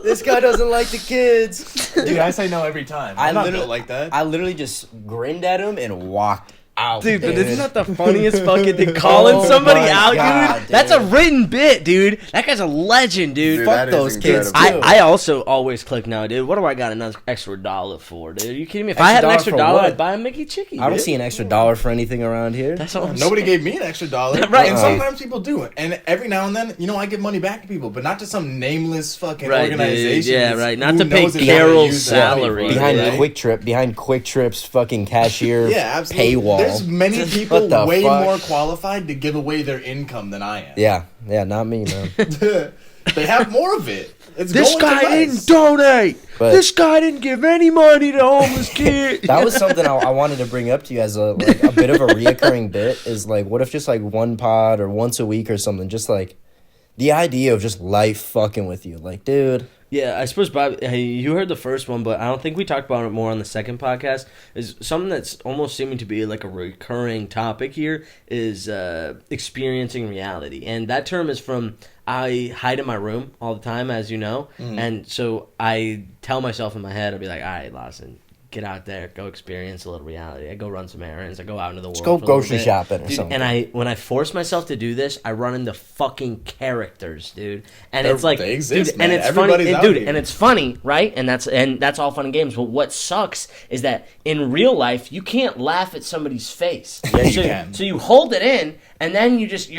this guy doesn't like the kids." Dude, I say no every time. I'm not built like that. I literally just grinned at him and walked. out. Dude, but isn't that the funniest fucking thing? Calling somebody my out, God, dude? That's a dude. written bit, dude. That guy's a legend, dude. Dude, Fuck that is those kids, incredible. too. I also always click now, dude. What do I got another extra $1 for, dude? Are you kidding me? If I Extra had an dollar extra for $1, what? I'd buy a Mickey Chicky. I don't dude. see an extra $1 for anything around here. That's all I'm Nobody saying. gave me an extra $1. Right. And sometimes people do it. And every now and then, I give money back to people, but not to some nameless fucking Right, dude. organization. Yeah, right. Not who to pay knows if they're gonna Carol's use that money salary. for it, behind right? behind Quick Trip's fucking cashier Yeah, absolutely. paywall. There's many people What the way fuck? more qualified to give away their income than I am. Yeah, not me, man. They have more of it. It's This going to guy less. didn't donate. But- This guy didn't give any money to homeless kids. That was something I wanted to bring up to you as a bit of a reoccurring bit. Is like, what if just like one pod or once a week or something, just like the idea of just life fucking with you, like, dude. Yeah, I suppose, Bob, hey, you heard the first one, but I don't think we talked about it more on the second podcast. Is something that's almost seeming to be like a recurring topic here is experiencing reality. And that term is from, I hide in my room all the time, as you know. And so I tell myself in my head, I'll be like, all right, Lawson, get out there, go experience a little reality. I go run some errands. I go out into the world. go for a little grocery bit. shopping or Dude, something. And when I force myself to do this, I run into fucking characters, dude. And They're- it's like, they exist, dude, man. and it's Everybody's funny, out dude, here. and it's funny, right? And that's all fun and games. But what sucks is that in real life, you can't laugh at somebody's face. Yeah, you so, can. So you hold it in, and then you're just.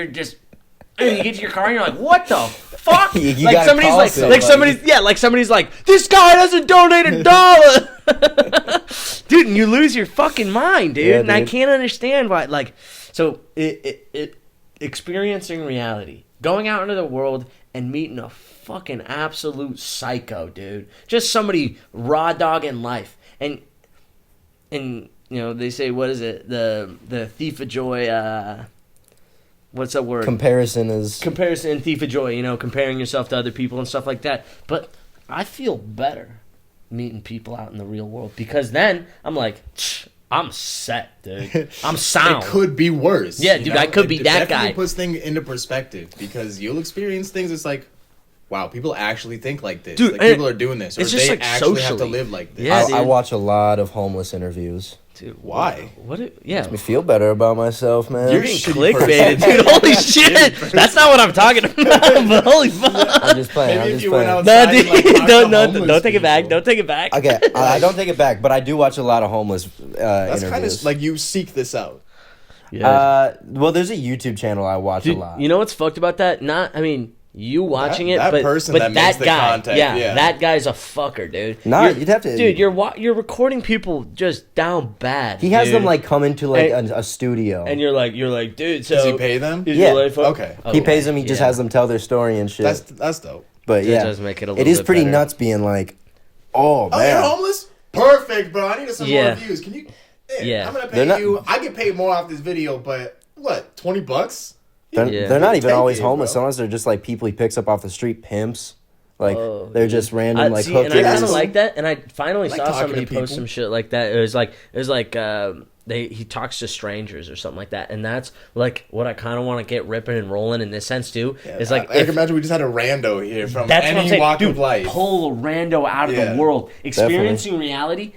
And you get to your car and you're like, "What the fuck?" You like gotta somebody's call like, somebody. like somebody's like, "This guy doesn't donate $1." Dude, and you lose your fucking mind, dude. Yeah, and I dude. can't understand why. Like, so it experiencing reality, going out into the world and meeting a fucking absolute psycho, dude. Just somebody raw dogging life, and they say, what is it? The thief of joy. What's that word? Comparison is Comparison and thief of joy. Comparing yourself to other people and stuff like that. But I feel better meeting people out in the real world because then I'm like, I'm set, dude. I'm sound. It could be worse. Yeah, dude, I could be It that definitely guy. puts things into perspective because you'll experience things. It's like, wow, people actually think like this. Dude, Like and people are doing this, or it's just, they like, actually have to socially. live like this. Yeah, I dude. watch a lot of homeless interviews. Dude, Why? What? Yeah. Makes me feel better about myself, man. You're Getting shitty clickbaited, person. dude. Holy shit. That's not what I'm talking about, but holy fuck. I'm just playing. Maybe I'm if just you went playing. out- No, outside dude. and, like, talk to Don't homeless take it back. people. Don't take it back. Okay, I don't take it back, but I do watch a lot of homeless That's kind interviews. of like you seek this out. Well, there's a YouTube channel I watch Dude, a lot. you know what's fucked about that? You watching That it, person but that that makes the guy, content, yeah, yeah. that guy's a fucker, dude. Nah, You're- you'd have to- dude. You're recording people just down bad. He has dude. them like come into like And- a studio. and you're like, dude. So Does he pay them? is Yeah. your life up? Okay. he pays them. He just yeah. has them tell their story and shit. That's dope. but That yeah, does make it a it little is bit pretty better. nuts being like, oh Oh, man, you're homeless? Perfect, bro. I need some Yeah. more views. Can you? Yeah. I'm gonna They're pay not- you. I get paid more off this video, but what? $20? they're, Yeah. they're not even Take always it, homeless. bro. Sometimes they're just like people he picks up off the street, pimps. Like Oh, they're just random like see, and I hookers. kind of like that. And I finally Like saw talking somebody to post people. some shit like that. It was like he talks to strangers or something like that, and that's like what I kind of want to get ripping and rolling in this sense too. Is like I can imagine we just had a rando here from that's what I'm any saying. walk Dude, of life. pull a rando out of Yeah. the world. Experiencing reality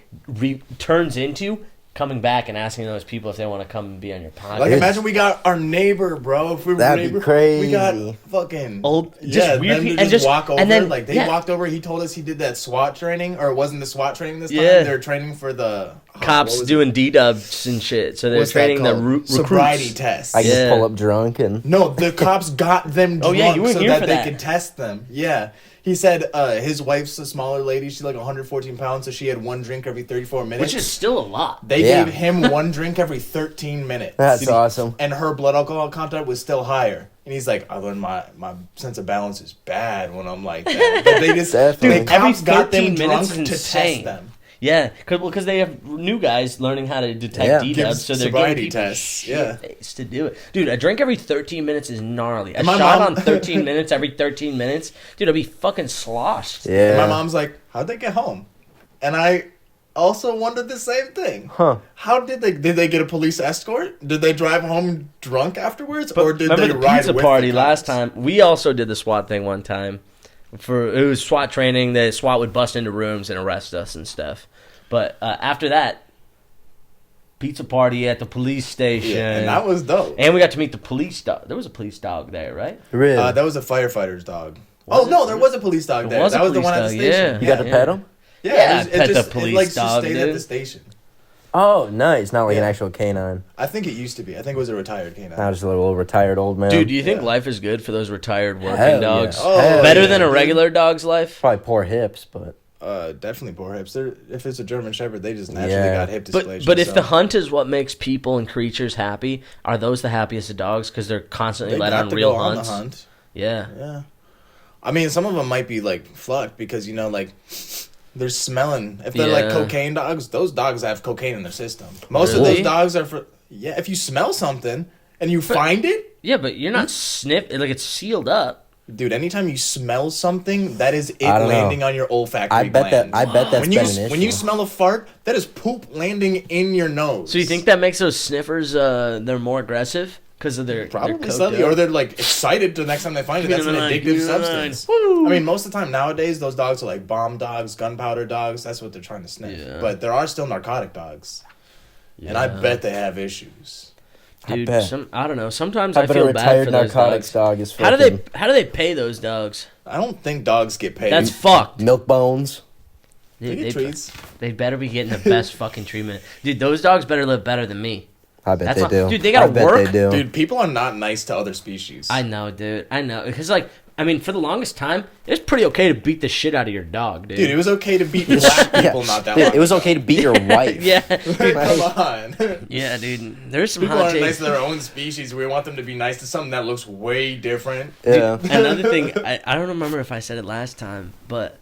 turns into coming back and asking those people if they want to come and be on your podcast. Like imagine we got our neighbor, bro. If we were That'd be neighbor, crazy. We got fucking Old- just yeah, weird them to people- and just just- walk over. and then- like they yeah. walked over. He told us he did that SWAT training, or it wasn't the SWAT training this time. Yeah. They're training for the Cops what was doing D-dubs and shit, so they're What's that training the called? recruits. sobriety tests. I just Yeah. pull up drunk and No, the cops got them Oh, drunk yeah, you weren't so here that for they that. could test them. Yeah. He said his wife's a smaller lady. She's like 114 pounds, so she had one drink every 34 minutes. Which is still a lot. They Yeah. gave him one drink every 13 minutes. That's awesome. And her blood alcohol content was still higher. And he's like, I learned my sense of balance is bad when I'm like that. But they just, Definitely. the cops Every got them 13 minutes drunk is to insane. test them. Yeah, because they have new guys learning how to detect Yeah. D-dubs, Gives so they're sobriety giving people tests, yeah. shit to do it. Dude, a drink every 13 minutes is gnarly. A And my shot mom- on 13 minutes every 13 minutes, dude, I'll be fucking sloshed. And yeah. my mom's like, how'd they get home? And I also wondered the same thing. Huh. How did they get a police escort? Did they drive home drunk afterwards, But or did remember they the ride pizza with party the last cops? time? We also did the SWAT thing one time. It was SWAT training. The SWAT would bust into rooms and arrest us and stuff. But after that, pizza party at the police station. Yeah, and that was dope. And we got to meet the police dog. There was a police dog there, right? Really? That was a firefighter's dog. Was Oh it? no, there was a police dog There there. was a That was the police one at the dog, station. yeah. you got to pet him? Yeah, Yeah, it pet the just, police it, like, dog, just stayed at dude. the station. Oh, nice. Not like an Yeah. actual canine. I think it used to be. I think it was a retired canine. Not just a little retired old man. Dude, do you think Yeah. life is good for those retired working Hell dogs? yeah. Oh, Better yeah, than a dude. regular dog's life? Probably poor hips, but Definitely poor hips. If it's a German Shepherd, they just naturally Yeah. got hip dysplasia. But if so the hunt is what makes people and creatures happy, are those the happiest of dogs because they're constantly they let got on to real go on the hunts? hunt. Yeah. Yeah. I mean, some of them might be like fucked because like they're smelling. If they're like Yeah. cocaine dogs, those dogs have cocaine in their system. Most of Really? those dogs are for if you smell something and you find it, Yeah, but you're not sniff like it's sealed up. dude. Anytime you smell something, that is it I don't know. landing on your olfactory I bet gland. that's when you been an issue. when you smell a fart, that is poop landing in your nose. So you think that makes those sniffers they're more aggressive because of their Probably their slightly, or they're like excited the next time they find it. That's an addictive substance. I mean, most of the time nowadays, those dogs are like bomb dogs, gunpowder dogs. That's what they're trying to sniff. Yeah. But there are still narcotic dogs, and I bet they have issues. dude, I bet. I don't know. Sometimes I I bet a feel bad retired for those narcotics dogs. dog is How fucking do they pay those dogs? I don't think dogs get paid. That's fucked. milk bones. they get treats. They better be getting the best fucking treatment, dude. Those dogs better live better than me. I bet That's they not- do. dude, they gotta I bet work. they do. Dude, people are not nice to other species. I know, dude. I know because I mean, for the longest time, it's pretty okay to beat the shit out of your dog, dude. Dude, it was okay to beat black people not that Dude, long it was ago. okay to beat your wife. yeah, Come on. yeah, dude. There's some People hot aren't nice takes. to their own species. We want them to be nice to something that looks way different. Yeah. Another thing, I don't remember if I said it last time, but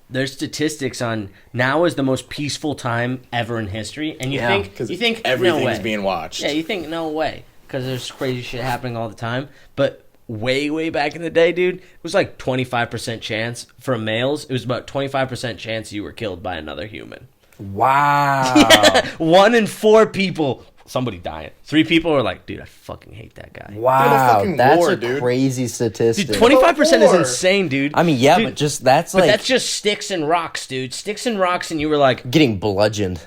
there's statistics on now is the most peaceful time ever in history, and you Yeah, think Because no everything's way. being watched. Yeah, you think no way because there's crazy shit happening all the time, but way back in the day, dude, it was like 25% chance for males. It was about 25% chance you were killed by another human. Wow. 1 in 4 people, somebody dying. 3 people were like, dude, I fucking hate that guy. Wow. fucking That's war, a dude. crazy statistic. Dude, 25% is War. insane, dude. I mean, yeah, Dude, but just that's But like that's just sticks and rocks, dude. Sticks and rocks, and you were like, getting bludgeoned.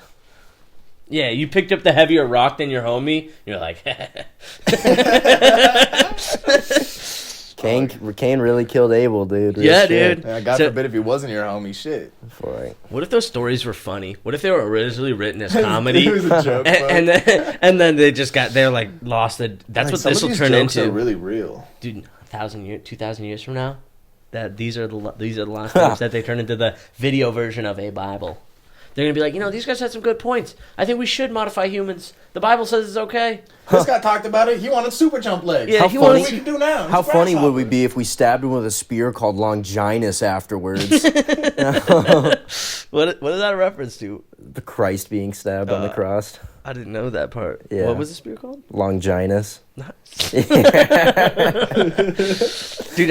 yeah, you picked up the heavier rock than your homie. You're like, Cain really killed Abel, dude. Real Yeah, shit. dude. Yeah, God So- forbid if he wasn't your homie. Shit. For like, what if those stories were funny? What if they were originally written as comedy? It was a joke, bro. and then they just they're like lost the. That's Like, what some this of will these turn jokes into, are really real. dude. 1,000 years, 2,000 years from now, that these are the last times that they turn into the video version of a Bible. They're gonna be like, these guys had some good points. I think we should modify humans. The Bible says it's okay. This guy talked about it. He wanted super jump legs. Yeah, How he What funny- wants. we can do now? how He's a funny would we grasshopper. be if we stabbed him with a spear called Longinus afterwards? What is that a reference to? The Christ being stabbed on the cross. I didn't know that part. Yeah. What was the spear called? Longinus. Dude,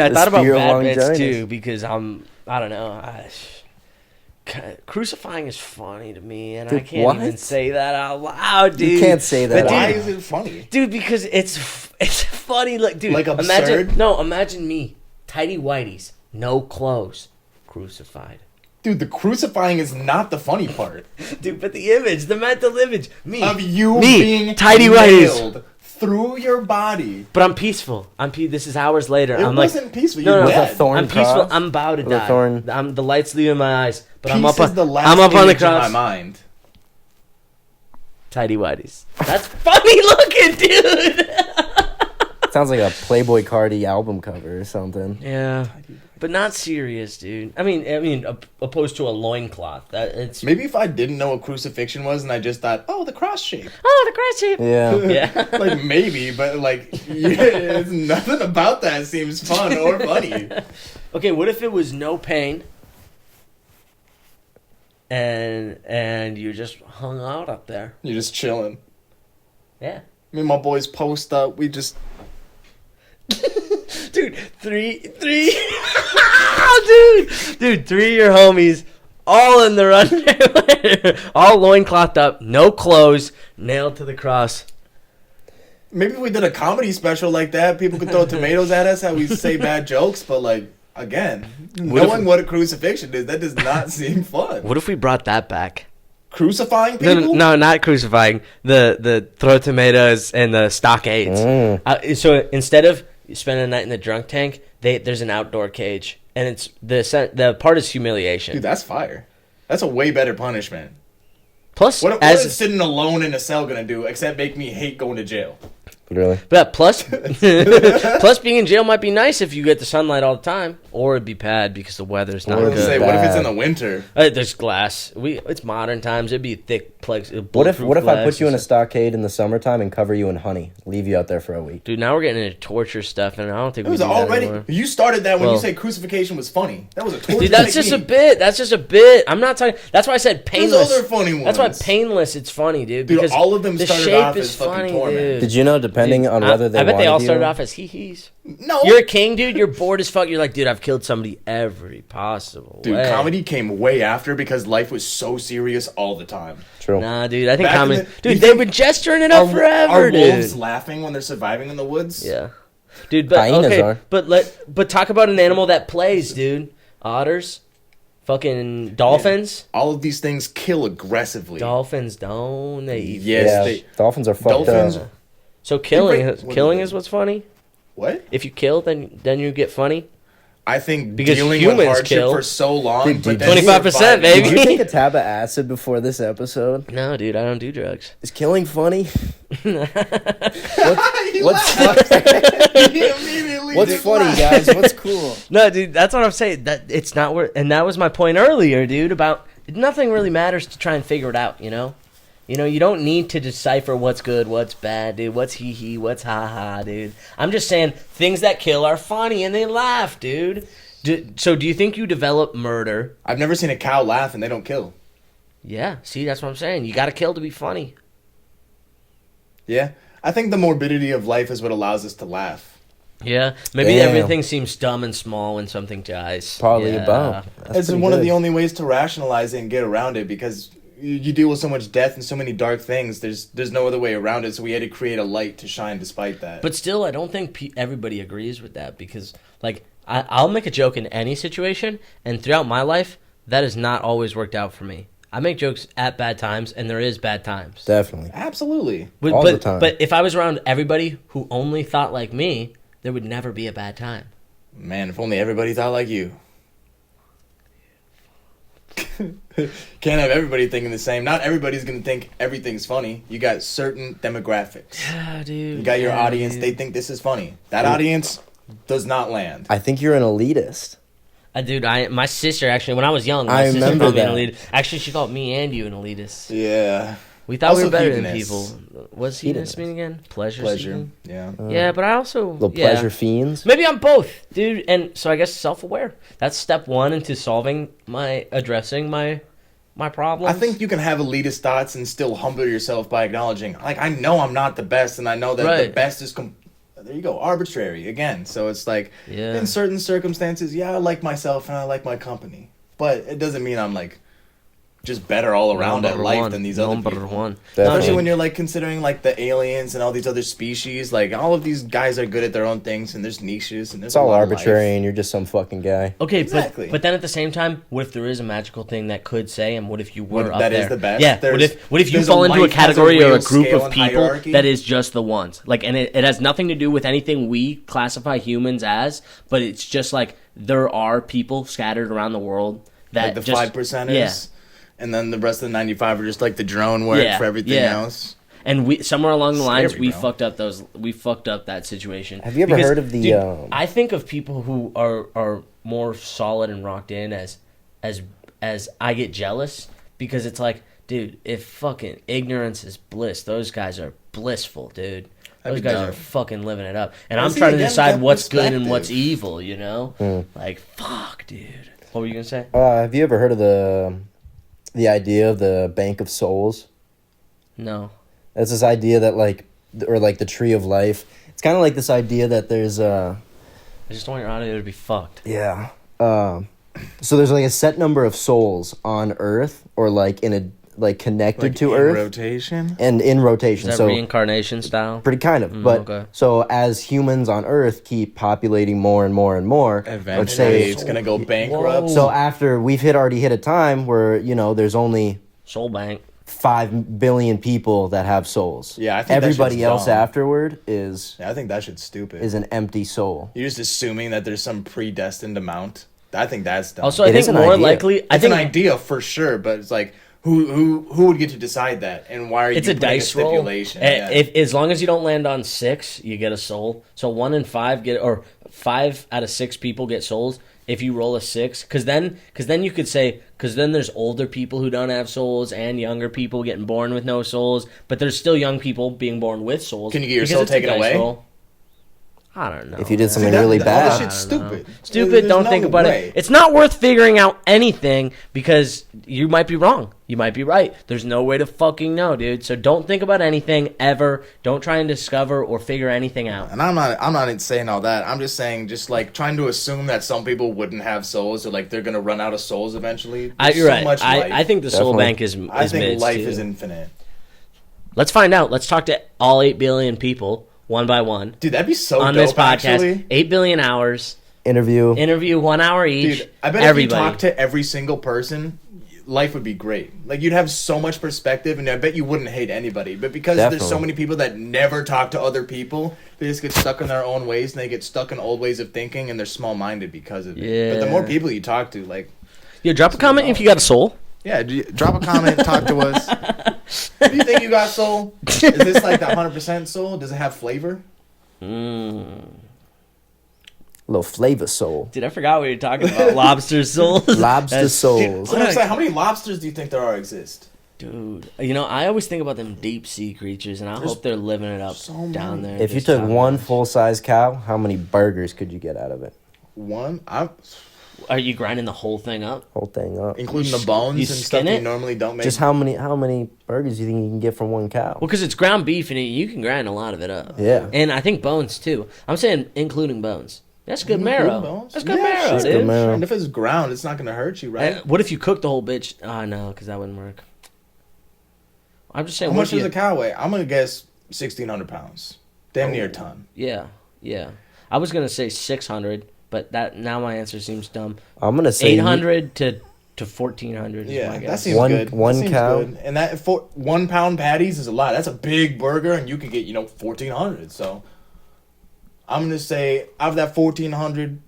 I The thought about spear of bad bits Longinus. too because I don't know. Crucifying is funny to me, and I Dude, can't what? even say that out loud, dude. You can't say that But Why dude, is it funny? dude, because it's funny. Like, dude, Like imagine absurd? imagine me, tidy whities, no clothes, crucified. Dude, the crucifying is not the funny part. Dude, but the image, the mental image, me, Of you me, being tidy whities. nailed through your body. But I'm peaceful. This is hours later. It I'm like, wasn't peaceful. No, You're no, With a dead. thorn I'm peaceful. cross? I'm about to With a die. thorn. The lights leaving my eyes, but I'm Peace up on is the last I'm up on the image in my cross. mind. Tidy whities. That's funny looking, dude. Sounds like a Playboy Cardi album cover or something. Yeah, but not serious, dude. I mean, opposed to a loincloth. That it's Maybe if I didn't know what crucifixion was and I just thought, oh, the cross shape. oh the cross shape. Yeah. Yeah. Like, maybe, but, like, yeah, it's nothing about that seems fun or funny. Okay, what if it was no pain, and you just hung out up there? You're just chilling. Yeah. Me and my boys post up. We just... Dude, three, dude, 3 of your homies, all in their underwear, all loinclothed up, no clothes, nailed to the cross. Maybe if we did a comedy special like that, people could throw tomatoes at us, how we say bad jokes, but, like, again, What if- knowing what a crucifixion is, that does not seem fun. What if we brought that back? Crucifying No, people? no, not crucifying. The throw tomatoes and the stockades. So instead of spending a night in the drunk tank, there's an outdoor cage, and it's the part is humiliation. Dude, that's fire. That's a way better punishment. Plus, What as is sitting alone in a cell gonna do except make me hate going to jail? Really? but plus, plus being in jail might be nice if you get the sunlight all the time, or it'd be bad because the weather's not Or I was it'd gonna good. say, what if it's bad. in the winter? There's glass. It's modern times. It'd be thick plex. What if I glass put you in a and stuff. stockade in the summertime and cover you in honey, leave you out there for a week? Dude, now we're getting into torture stuff, and I don't think It we was do that already. anymore. You started that when Well- you said crucifixion was funny. That was a torture Dude, that's just a technique. bit. That's just a bit. I'm not talking. That's why I said There's painless. other funny ones. That's why painless. It's funny, dude. Dude, Because all of them the started shape off is as fucking funny, torment. dude. Did you know, depending on whether they I bet they all wanted started you- off as hee-hees. No. You're a king, dude. You're bored as fuck. You're like, dude, I've killed somebody every possible Dude, way. comedy came way after because life was so serious all the time. True. Nah, dude. I think Back in comedy. the- Dude, you they've think- been gesturing it up forever, are dude. wolves laughing when they're surviving in the woods? Yeah, dude. But Hyenas okay, are. but talk about an animal that plays, dude. Otters, fucking dolphins. All of these things kill aggressively. Dolphins don't. They eat. Yes, yeah, they. dolphins are fucked Dolphins- up. So killing, Wait, what killing do they- is what's funny. What? If you kill, then you get funny. I think Because dealing humans with hardship kill. for so long, Dude, but did then 25%, surviving- baby. Did you take a tab of acid before this episode? No, dude, I don't do drugs. Is killing funny? He What's laughed. He immediately What's just funny, laughed. guys? What's cool? No, dude, that's what I'm saying. That it's not where, and that was my point earlier, dude. About nothing really matters to try and figure it out. You know, you don't need to decipher what's good, what's bad, dude. What's hee hee, what's ha ha, dude. I'm just saying things that kill are funny and they laugh, dude. So do you think you develop murder? I've never seen a cow laugh and they don't kill. Yeah. See, that's what I'm saying. You got to kill to be funny. Yeah. I think the morbidity of life is what allows us to laugh. Yeah. Maybe Damn. everything seems dumb and small when something dies. Probably Yeah. about. It's one of the only ways to rationalize it and get around it because you deal with so much death and so many dark things. There's no other way around it. So we had to create a light to shine despite that. But still, I don't think everybody agrees with that because, like, I'll make a joke in any situation, and throughout my life, that has not always worked out for me. I make jokes at bad times, and there is bad times. Definitely. Absolutely. But, all the time. But if I was around everybody who only thought like me, there would never be a bad time. Man, if only everybody thought like you. Can't have everybody thinking the same. Not everybody's gonna think everything's funny. You got certain demographics. Yeah, dude. You got your yeah, audience. dude. They think this is funny. That audience does not land. I think you're an elitist. Dude, my sister actually, when I was young, I my sister remember called me an that. elitist. Actually, she called me and you an elitist. Yeah. We thought we Also were better than hedonist. people. What's Hedonist. hedonist mean again? Pleasure. Pleasure. seeking? Yeah. Yeah, but I also The pleasure fiends. Maybe I'm both, dude. And so I guess self-aware. That's step one into addressing my problems. I think you can have elitist thoughts and still humble yourself by acknowledging, like, I know I'm not the best, and I know that the Right. best is there you go, arbitrary again. So it's like, Yeah. in certain circumstances, yeah, I like myself and I like my company, but it doesn't mean I'm like just better all around at life than these other Number people. one. Definitely. Especially when you're like considering like the aliens and all these other species, like all of these guys are good at their own things, and there's niches and there's It's all a lot of arbitrary, life. and you're just some fucking guy. Okay, Exactly. but then at the same time, what if there is a magical thing that could say, and what if you were What- up that there? is the best? Yeah. There's- What if you there's fall a into a life has a category or a real group scale of and people hierarchy? that is just the ones? Like, and it has nothing to do with anything we classify humans as, but it's just like there are people scattered around the world that Like the just 5%ers. Yeah. And then the rest of the 95 are just like the drone work Yeah, for everything yeah. else. And we somewhere along the lines Scary, we bro. fucked up that situation. Have you ever Because, heard of the, dude, I think of people who are more solid and rocked in as I get jealous because it's like, dude, if fucking ignorance is bliss, those guys are blissful, dude. Those That'd be guys are dope. fucking living it up. And Well, I'm see, trying to again, decide that what's good and what's perspective. evil, you know? Like, fuck, dude. What were you gonna say? Have you ever heard of the idea of the Bank of Souls? No. It's this idea that or like the Tree of Life. It's kind of like this idea that there's I just don't want your audio to be fucked. yeah. So there's like a set number of souls on Earth, or like connected Like to in Earth rotation. and in rotation. Is that So reincarnation style? pretty kind of, but okay. so as humans on Earth keep populating more and more and more, let's Eventually, say it's gonna go bankrupt. so after we've already hit a time where there's only Soul Bank. 5 billion people that have souls. Yeah, I think that everybody shit's else dumb. afterward is Yeah, I think that shit's stupid. an empty soul. You're just assuming that there's some predestined amount. I think that's dumb. Also, I It is think an more idea. likely, I it's think an idea for sure, but it's like who would get to decide that, and why are you? it's a putting dice roll. stipulation? If as long as you don't land on 6, you get a soul. So 1 in 5 get, or 5 out of 6 people get souls. If you roll a 6, because then you could say, because then there's older people who don't have souls and younger people getting born with no souls, but there's still young people being born with souls. Can you get your because soul it's a taken dice away? roll. I don't know. If you did man. something that- really all bad. that shit's I don't know. stupid. Stupid. There's Don't no think about way. it. It's not worth figuring out anything because you might be wrong. You might be right. There's no way to fucking know, dude. So don't think about anything ever. Don't try and discover or figure anything out. And I'm not saying all that. I'm just saying, just like trying to assume that some people wouldn't have souls, or like they're gonna run out of souls eventually. There's You're so right. much life. I think the soul Definitely. bank is I think mids, life too. is infinite. Let's find out. Let's talk to all 8 billion people one by one Dude, that'd be so on dope. this podcast. Actually. 8 billion hours. Interview. Interview 1 hour each. Dude, I bet Everybody. if you talk to every single person, life would be great. Like, you'd have so much perspective, and I bet you wouldn't hate anybody. But because there's so Definitely. many people that never talk to other people, they just get stuck in their own ways, and they get stuck in old ways of thinking, and they're small-minded because of it. But the more Yeah. people you talk to, like, Yeah, drop a comment if you got a soul. yeah, drop a comment, talk to us. Do you think you got soul? Is this like the 100% soul? Does it have flavor? Little flavor soul. Dude, I forgot we were talking about lobster souls. Lobster That's- souls. So I'm saying, how many lobsters do you think there are exist? Dude, you know, I always think about them deep sea creatures, and I hope they're living it up so down many. there. If you this took time. one full size cow, how many burgers could you get out of it? One? Are you grinding the whole thing up? Whole thing up. Including the bones you and skin stuff it? you normally don't make. Just how many burgers do you think you can get from one cow? Well, because it's ground beef, and you can grind a lot of it up. Yeah. And I think bones, too. I'm saying including bones. That's good Including marrow. bones? That's good Yeah, marrow, sure. dude. Good marrow. And if it's ground, it's not going to hurt you, right? And what if you cook the whole bitch? Oh, no, because that wouldn't work. I'm just saying, How what much if does you- a cow weigh? I'm going to guess 1,600 pounds. Damn near a ton. Yeah, yeah. I was going to say 600, but that now my answer seems dumb. I'm gonna say 800 to 1,400 is Yeah, my that guess. seems One- good. one That seems cow? good. And that for 1 pound patties is a lot. That's a big burger, and you could get 1,400. So I'm gonna say out of that 1,400,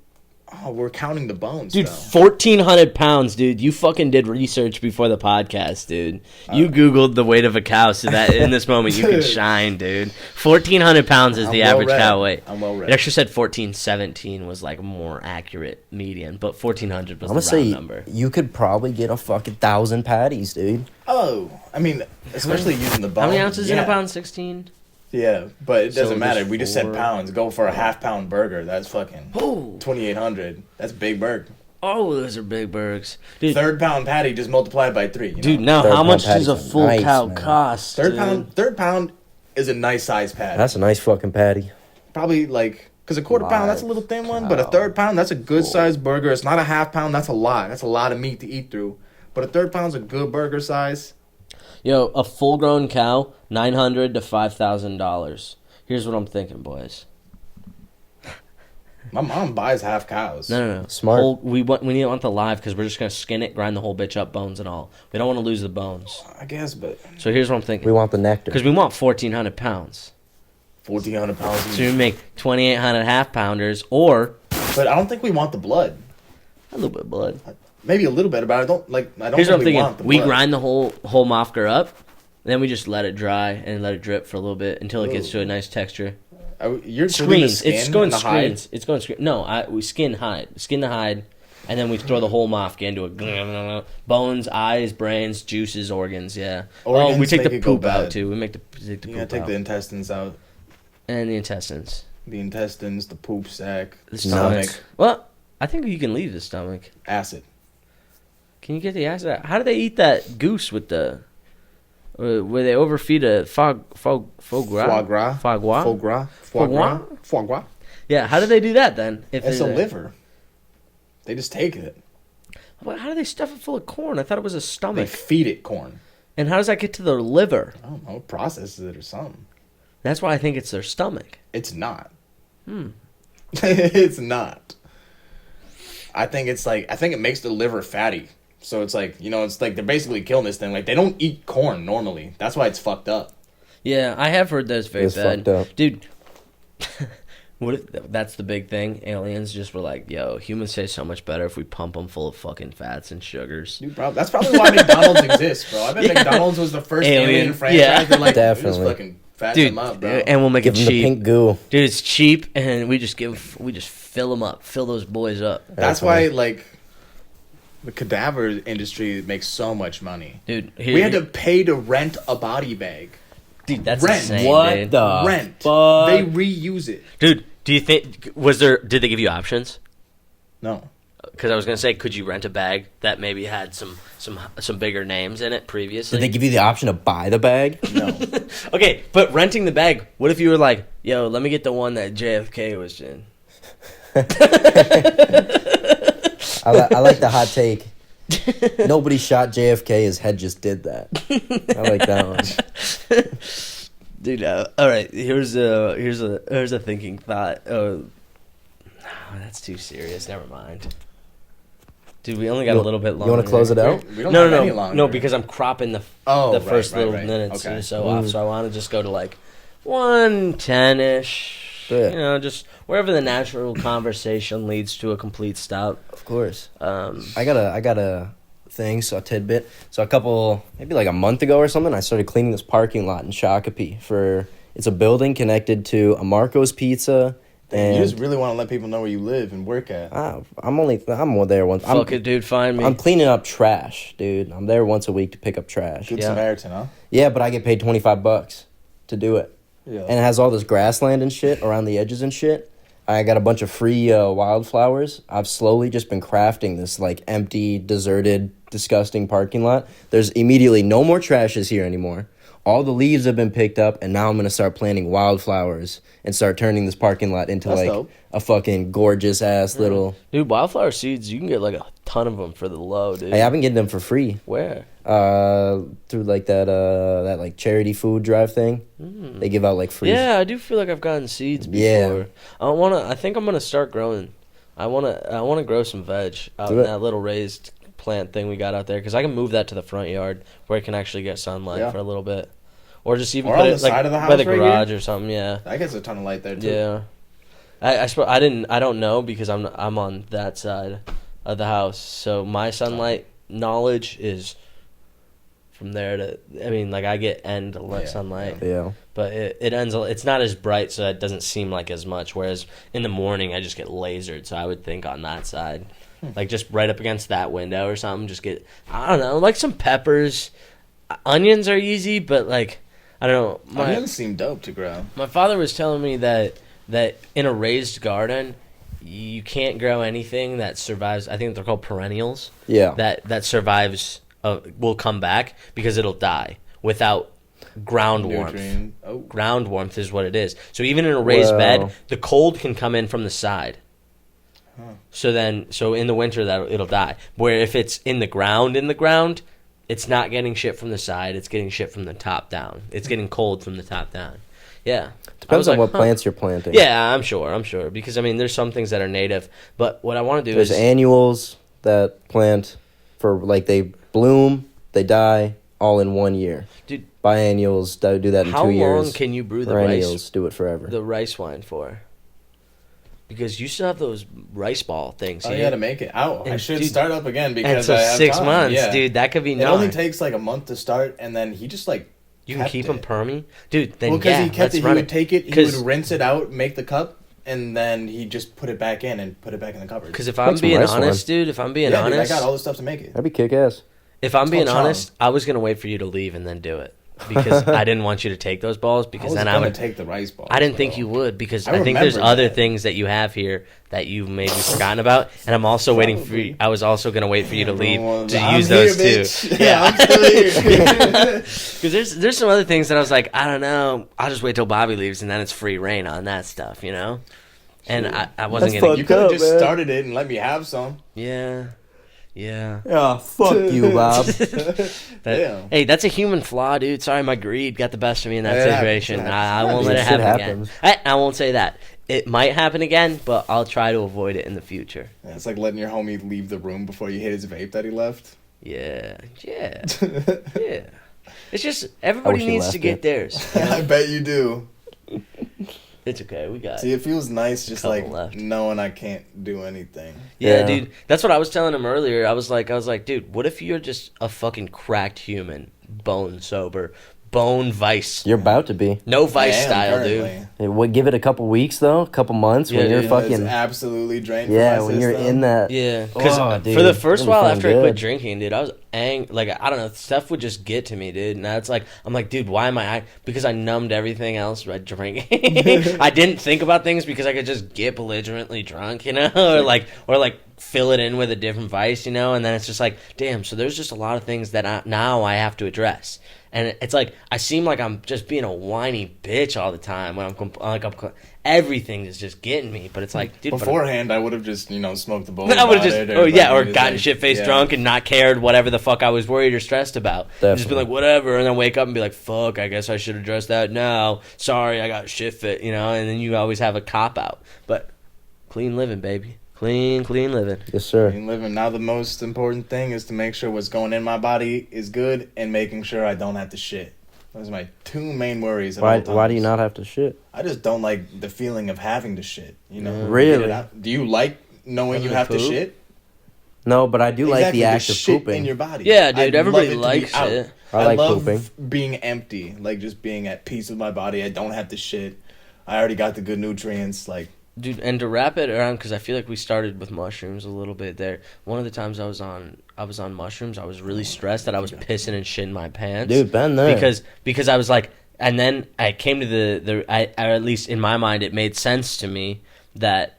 we're counting the bones, Dude, though. 1,400 pounds, dude. You fucking did research before the podcast, dude. You Googled the weight of a cow so that in this moment you can Dude. shine, dude. 1,400 pounds is I'm the well average read. cow weight. I'm well read. It actually said 1,417 was like a more accurate median, but 1,400 was I'm the gonna round say number. you could probably get a fucking 1,000 patties, dude. Oh, I mean, especially using the bone. How many ounces in yeah. a pound? 16? Yeah, but it So doesn't matter. just We just said 4. pounds. Go for a half-pound burger. That's fucking Oh, 2,800. That's a big burger. oh, those are big burgers. Dude, Third pound patty, just multiply it by 3. dude now Third how pound much does patties a are full nice, cow man. cost? Third dude? pound is a nice size patty. That's a nice fucking patty. Probably like, because a quarter pound, that's a little thin one, but a third pound, that's a good sized burger. It's not a half pound, that's a lot. That's a lot of meat to eat through. But a third pound's a good burger size. Yo, a full-grown cow, $900 to $5,000. Here's what I'm thinking, boys. My mom buys half cows. No. Smart. We need to want the live because we're just gonna skin it, grind the whole bitch up, bones and all. We don't want to lose the bones. I guess, but So here's what I'm We thinking. want the nectar. Because we want 1,400 pounds. 1,400 pounds. So we make 2,800 half pounders or But I don't think we want the blood. a little bit of blood. Maybe a little bit, but I don't Here's what I'm think we thinking. want the We blood. grind the whole mafka up, then we just let it dry and let it drip for a little bit until it gets to a nice texture. You're including the Screens. skin It's going and the hide? screens. It's going screen. No, we skin the hide, and then we throw the whole mafka into it. Bones, eyes, brains, juices, organs. Yeah. We Organs take make the it go poop out bad. too. We make the You gotta poop take out the intestines out. and the intestines. The intestines, the poop sack, The stomach, stomach. Well, I think you can leave the stomach. acid. Can you get the acid out? How do they eat that goose with the? Where they overfeed a foie gras? Foie gras. Foie gras? Foie gras. Foie gras? Foie gras. Yeah, how do they do that then? If It's a there's liver. They just take it. But how do they stuff it full of corn? I thought it was a They stomach. feed it corn. And how does that get to their liver? I don't know. Processes it or something. That's why I think it's their stomach. It's not. It's not. I think it makes the liver fatty. So it's like, it's like they're basically killing this thing. Like, they don't eat corn normally. That's why it's fucked up. Yeah, I have heard that's very It's bad. fucked up. Dude, what if that's the big thing? Aliens just were like, yo, humans taste so much better if we pump them full of fucking fats and sugars. Dude, bro, that's probably why McDonald's exists, bro. I bet McDonald's was the first alien franchise. Yeah. They're like, Definitely. just fucking fatten Dude, them up, bro. and we'll make Give it them the cheap. pink goo. Dude, it's cheap, and we just fill them up, fill those boys up. That's why, like, the cadaver industry makes so much money. Dude, We had to pay to rent a body bag. dude, that's rent. insane, What dude. the Rent. fuck? They reuse it. Dude, do you think did they give you options? No. Because I was gonna say, could you rent a bag that maybe had some bigger names in it previously? Did they give you the option to buy the bag? No. Okay, but renting the bag. What if you were like, yo, let me get the one that JFK was in? I like the hot take. Nobody shot JFK. His head just did that. I like that one. Dude, all right. Here's a thinking thought. Oh, that's too serious. Never mind. Dude, we only got a little bit longer. You want to close it out? We don't No, have no, any no, longer. no. Because I'm cropping the right, first little right. minutes Okay. or so off. So I want to just go to like 1:10ish. Yeah. You know, just wherever the natural conversation leads to a complete stop. Of course. Um, I got a thing, so a tidbit. So maybe like a month ago or something, I started cleaning this parking lot in Shakopee it's a building connected to a Marco's Pizza. And You just really want to let people know where you live and work at. I'm there once. fuck it, dude. Find me. I'm cleaning up trash, dude. I'm there once a week to pick up trash. Good Yeah. Samaritan, huh? Yeah, but I get paid $25 to do it. Yeah. And it has all this grassland and shit around the edges and shit. I got a bunch of free wildflowers. I've slowly just been crafting this like empty, deserted, disgusting parking lot. There's immediately no more trashes here anymore. All the leaves have been picked up, and now I'm gonna start planting wildflowers and start turning this parking lot into That's like dope. a fucking gorgeous ass little. Dude, wildflower seeds, you can get like a ton of them for the low, dude. Hey, I've been getting them for free. Where? Through like that like charity food drive thing. They give out like free. Yeah, I do feel like I've gotten seeds before. Yeah. I think I'm gonna start growing. I wanna grow some veg out Do in it. that little raised plant thing we got out there, because I can move that to the front yard where it can actually get sunlight Yeah. for a little bit, or just even Or put on it the like side of the by house the right garage or something. Yeah, That gets a ton of light there, too. yeah. I don't know because I'm on that side of the house, so my sunlight knowledge is from there to. I mean, like I get end sunlight. Yeah. But it ends. It's not as bright, so it doesn't seem like as much. Whereas in the morning, I just get lasered. So I would think on that side, like just right up against that window or something. Just get, I don't know, like some peppers. Onions are easy, but like I don't know. Onions seem dope to grow. My father was telling me that in a raised garden, you can't grow anything that survives. I think they're called perennials. Yeah. That survives will come back because it'll die without ground warmth. Nutrient. Oh. Ground warmth is what it is. So even in a raised Wow. bed, the cold can come in from the side. Huh. So in the winter it'll die. Where if it's in the ground, it's not getting shit from the side. It's getting shit from the top down. It's getting cold from the top down. Yeah. I Depends was on like, what huh. plants you're planting. Yeah, I'm sure. Because I mean, there's some things that are native, but what I want to do There's is annuals that plant for like they bloom, they die all in 1 year. Dude, biennials do that in how 2 years. long can you brew the Perennials do it forever. rice wine for? Because you still have those rice ball things. Oh, here. yeah, to make it. I And should dude, start up again And because so I have 6 time. months, Yeah. dude. That could be It nice. only takes like a month to start, and then he just like You can kept keep them it. permy, dude. Then Well, because yeah, he kept let's it, he run would it. take it, he 'Cause- would rinse it out, make the cup, and then he just put it back in and put it back in the cupboard. Because if Put I'm some being rice honest, dude, if I'm being yeah, dude, I honest, got all the stuff to make it. That'd be kick ass. if I'm It's being called charm. honest, I was gonna wait for you to leave and then do it because I didn't want you to take those balls I because was then I gonna would. take the rice balls. I didn't think bro. you would because I I think there's remember other that. things that you have here that you've maybe forgotten about, and I'm also waiting for Probably. you. I was also gonna wait for you to leave to I'm use here, those bitch. too. Yeah, I'm still here. Because there's some other things that I was like, I don't know. I'll just wait till Bobby leaves, and then it's free reign on that stuff, you know. And I wasn't That's gonna. You could have up, just man. started it and let me have some. Yeah. Yeah, fuck you, Bob. Damn. Hey, that's a human flaw, dude. Sorry, my greed got the best of me in that Yeah, it situation. happens. I won't let it Shit happen happens. again. I won't say that. It might happen again, but I'll try to avoid it in the future. Yeah, it's like letting your homie leave the room before you hit his vape that he left. Yeah. Yeah. It's just everybody wish you needs to left get it. theirs. I bet you do. It's okay. We got See, it. it feels nice just Couple like left. knowing I can't do anything. Yeah, Yeah. dude. That's what I was telling him earlier. I was like, dude, what if you're just a fucking cracked human, bone sober, bone vice, You're about to be. no vice I am style, currently. dude. Hey, what? Give it a couple weeks though, a couple months Yeah, when you're dude. It's fucking. absolutely drained. Yeah, from my when you're system. in that. Yeah, because Oh, for dude, the first you'll be while feeling after I quit good. drinking, dude, I was like, I don't know, stuff would just get to me, dude. And that's like, I'm like, dude, why am I? Because I numbed everything else by drinking. I didn't think about things because I could just get belligerently drunk, you know, or like fill it in with a different vice, you know. And then it's just like, damn. So there's just a lot of things that now I have to address. And it's like I seem like I'm just being a whiny bitch all the time when everything is just getting me. But it's like, dude, Beforehand, I would have just smoked the bowl. I would have just, or gotten gotten shit faced drunk and not cared whatever the fuck I was worried or stressed about. Just be Definitely. like, whatever, and then wake up and be like, fuck, I guess I should address that now. Sorry, I got shit fit, you know. And then you always have a cop out. But clean living, baby, clean living. Yes, sir. Living now, the most important thing is to make sure what's going in my body is good and making sure I don't have to shit. Those are my two main worries. At all Why? times. Why do you not have to shit? I just don't like the feeling of having to shit. You know, Really? Get it out. Do you like knowing you Having have to to poop? shit? No, but I do like Exactly, the act of shit pooping. in your body. Yeah, dude, I everybody love it to be likes out. it. I like love pooping. being empty, like just being at peace with my body. I don't have to shit. I already got the good nutrients. Like, Dude, and to wrap it around, because I feel like we started with mushrooms a little bit there. One of the times I was on mushrooms, I was really stressed that I was pissing and shitting my pants. Dude, been there. Because I was like, and then I came to or at least in my mind, it made sense to me that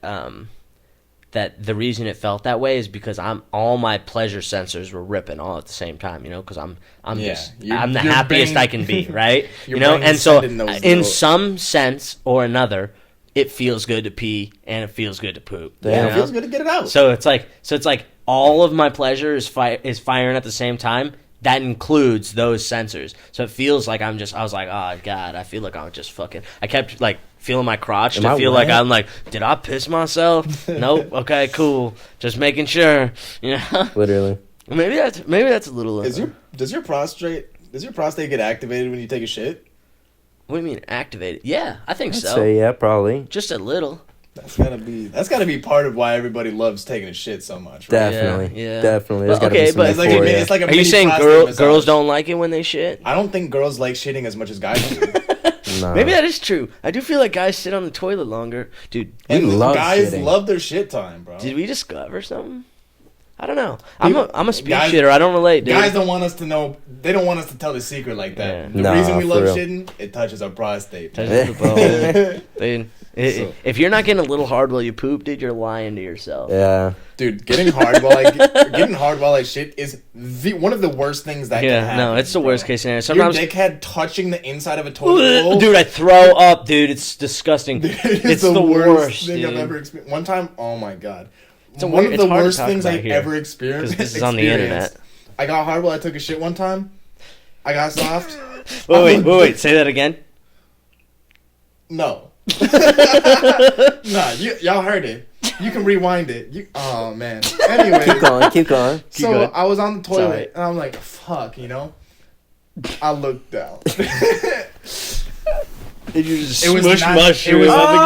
that the reason it felt that way is because all my pleasure sensors were ripping all at the same time, you know, because I'm Yeah, I'm the your happiest brain- I can be, right? Your You know, brain and is so sending those in little- some sense or another, it feels good to pee and it feels good to poop. Damn. you yeah, know? it feels good to get it out. So it's like all of my pleasure is firing at the same time. That includes those sensors. So it feels like I was like, oh god, I feel like I'm just fucking. I kept like feeling my crotch Am to I feel like wet? I'm like, did I piss myself? Nope. Okay, cool. Just making sure. You know. Literally. Maybe that's a little. Does your prostate get activated when you take a shit? What do you mean activated? Yeah, I think I'd so. say yeah, probably. Just a little. That's gotta be part of why everybody loves taking a shit so much. Right? Definitely. yeah. Definitely. There's But, gotta be okay, some but- It's like euphoria. it's like a Are you mini saying prostate massage. girls don't like it when they shit? I don't think girls like shitting as much as guys do. Nah. Maybe that is true. I do feel like guys sit on the toilet longer, dude. We And love guys shitting. love their shit time, bro. Did we discover something? I don't know. I'm a speed Guys- shitter. I don't relate, dude. Guys don't want us to know. They don't want us to tell the secret like that. Yeah. The Nah, reason we for love real. shitting, it touches our prostate. Touches the bone. Dude, So- if you're not getting a little hard while you poop, dude, you're lying to yourself. Yeah. Dude, getting hard while I shit is one of the worst things that can happen. No, it's the bro. worst case scenario. Your Sometimes, dickhead touching the inside of a toilet bowl. dude, I throw up, dude. It's disgusting. It's the worst thing I've dude. ever experienced. One time, oh my god, It's a one weird- of the it's hard to worst talk things about I've here, ever experienced. 'cause this is on the internet. I got hard while I took a shit one time. I got soft. Wait. Say that again. No. Nah, y'all heard it. You can rewind it. Oh man. Anyway, Keep going. so going. I was on the Sorry. toilet and I'm like, fuck, you know. I looked down. Did you just It was smush not- mushrooms it was- on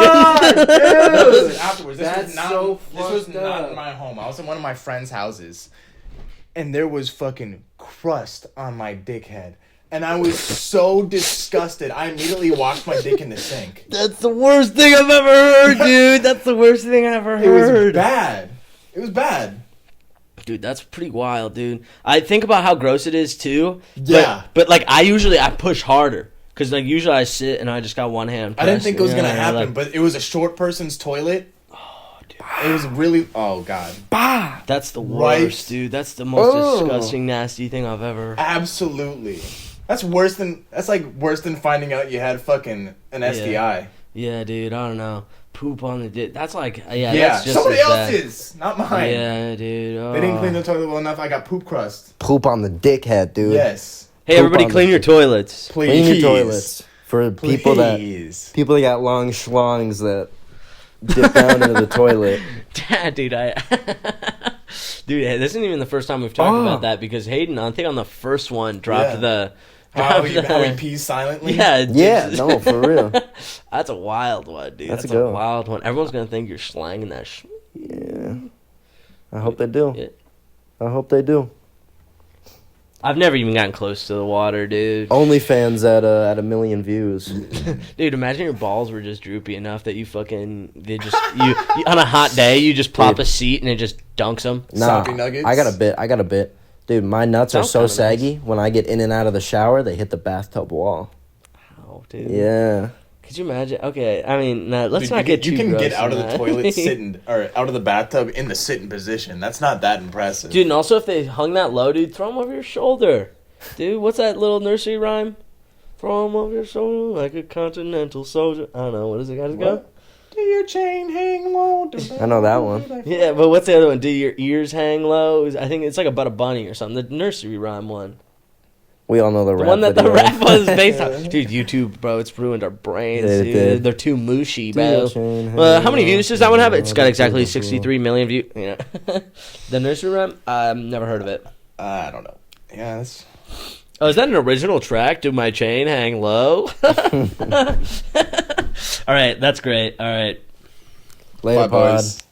the No, this was afterwards. This That's was not, so This was fucked not up. in my home. I was in one of my friends' houses, and there was fucking crust on my dickhead, and I was so disgusted. I immediately washed my dick in the sink. That's the worst thing I've ever heard, dude. That's the worst thing I ever It was heard. bad. It was bad. Dude, that's pretty wild, dude. I think about how gross it is too. Yeah. But like I push harder because like usually I sit and I just got one hand. I didn't pressed, think it was you know, gonna and happen, like, but it was a short person's toilet. oh, dude. It was really. Oh god. That's the Right. worst, dude. That's the most Oh. disgusting, nasty thing I've ever. Absolutely. That's worse than. That's like worse than finding out you had fucking an STI. Yeah, dude. I don't know. Poop on the dick. That's like Yeah, That's just somebody as bad. else's, not mine. Yeah, dude. They didn't oh. clean the toilet well enough. I got poop crust. Poop on the dickhead, dude. Yes. Hey, Poop everybody, on the clean your dick. toilets. Please. Clean your toilets for people that Please. got long schlongs that dip down into the toilet. Dude, Dude, this isn't even the first time we've talked about that because Hayden, I think on the first one, dropped Yeah. the. How dropped he pees silently. Yeah, Yeah, no, for real. That's a wild one, dude. That's That's a a good one. wild one. Everyone's gonna think you're slanging that. Yeah. I hope they do. Yeah. I hope they do. I've never even gotten close to the water, dude. OnlyFans at a million views. Dude, imagine your balls were just droopy enough that you on a hot day you just pop Dude. a seat and it just dunks them. Nah, Soppy nuggets? I got a bit. Dude, my nuts are Sounds so kinda saggy. When I get in and out of the shower, they hit the bathtub wall. Oh, dude. Yeah. Could you imagine? Okay, I mean, let's Dude, not get too. You can gross get out of on the that. toilet sitting, or out of the bathtub in the sitting position. That's not that impressive. Dude, and also if they hung that low, dude, throw them over your shoulder. Dude, what's that little nursery rhyme? Throw them over your shoulder like a continental soldier. I don't know. What does it gotta go? What? Do your chain hang low? I know that one. Yeah, but what's the other one? Do your ears hang low? I think it's like about a bunny or something. The nursery rhyme one. We all know the The rap one that the video. rap was based on. Dude, YouTube, bro, it's ruined our brains, It dude. did. They're too mushy, Do your bro. chain hang How many low. views does that one have? It's got exactly 63 million views. Yeah. The nursery rhyme? I've never heard of it. I don't know. Yeah, that's... Oh, is that an original track? Do my chain hang low? All right, that's great. All right. Later, Bye, pod. boys.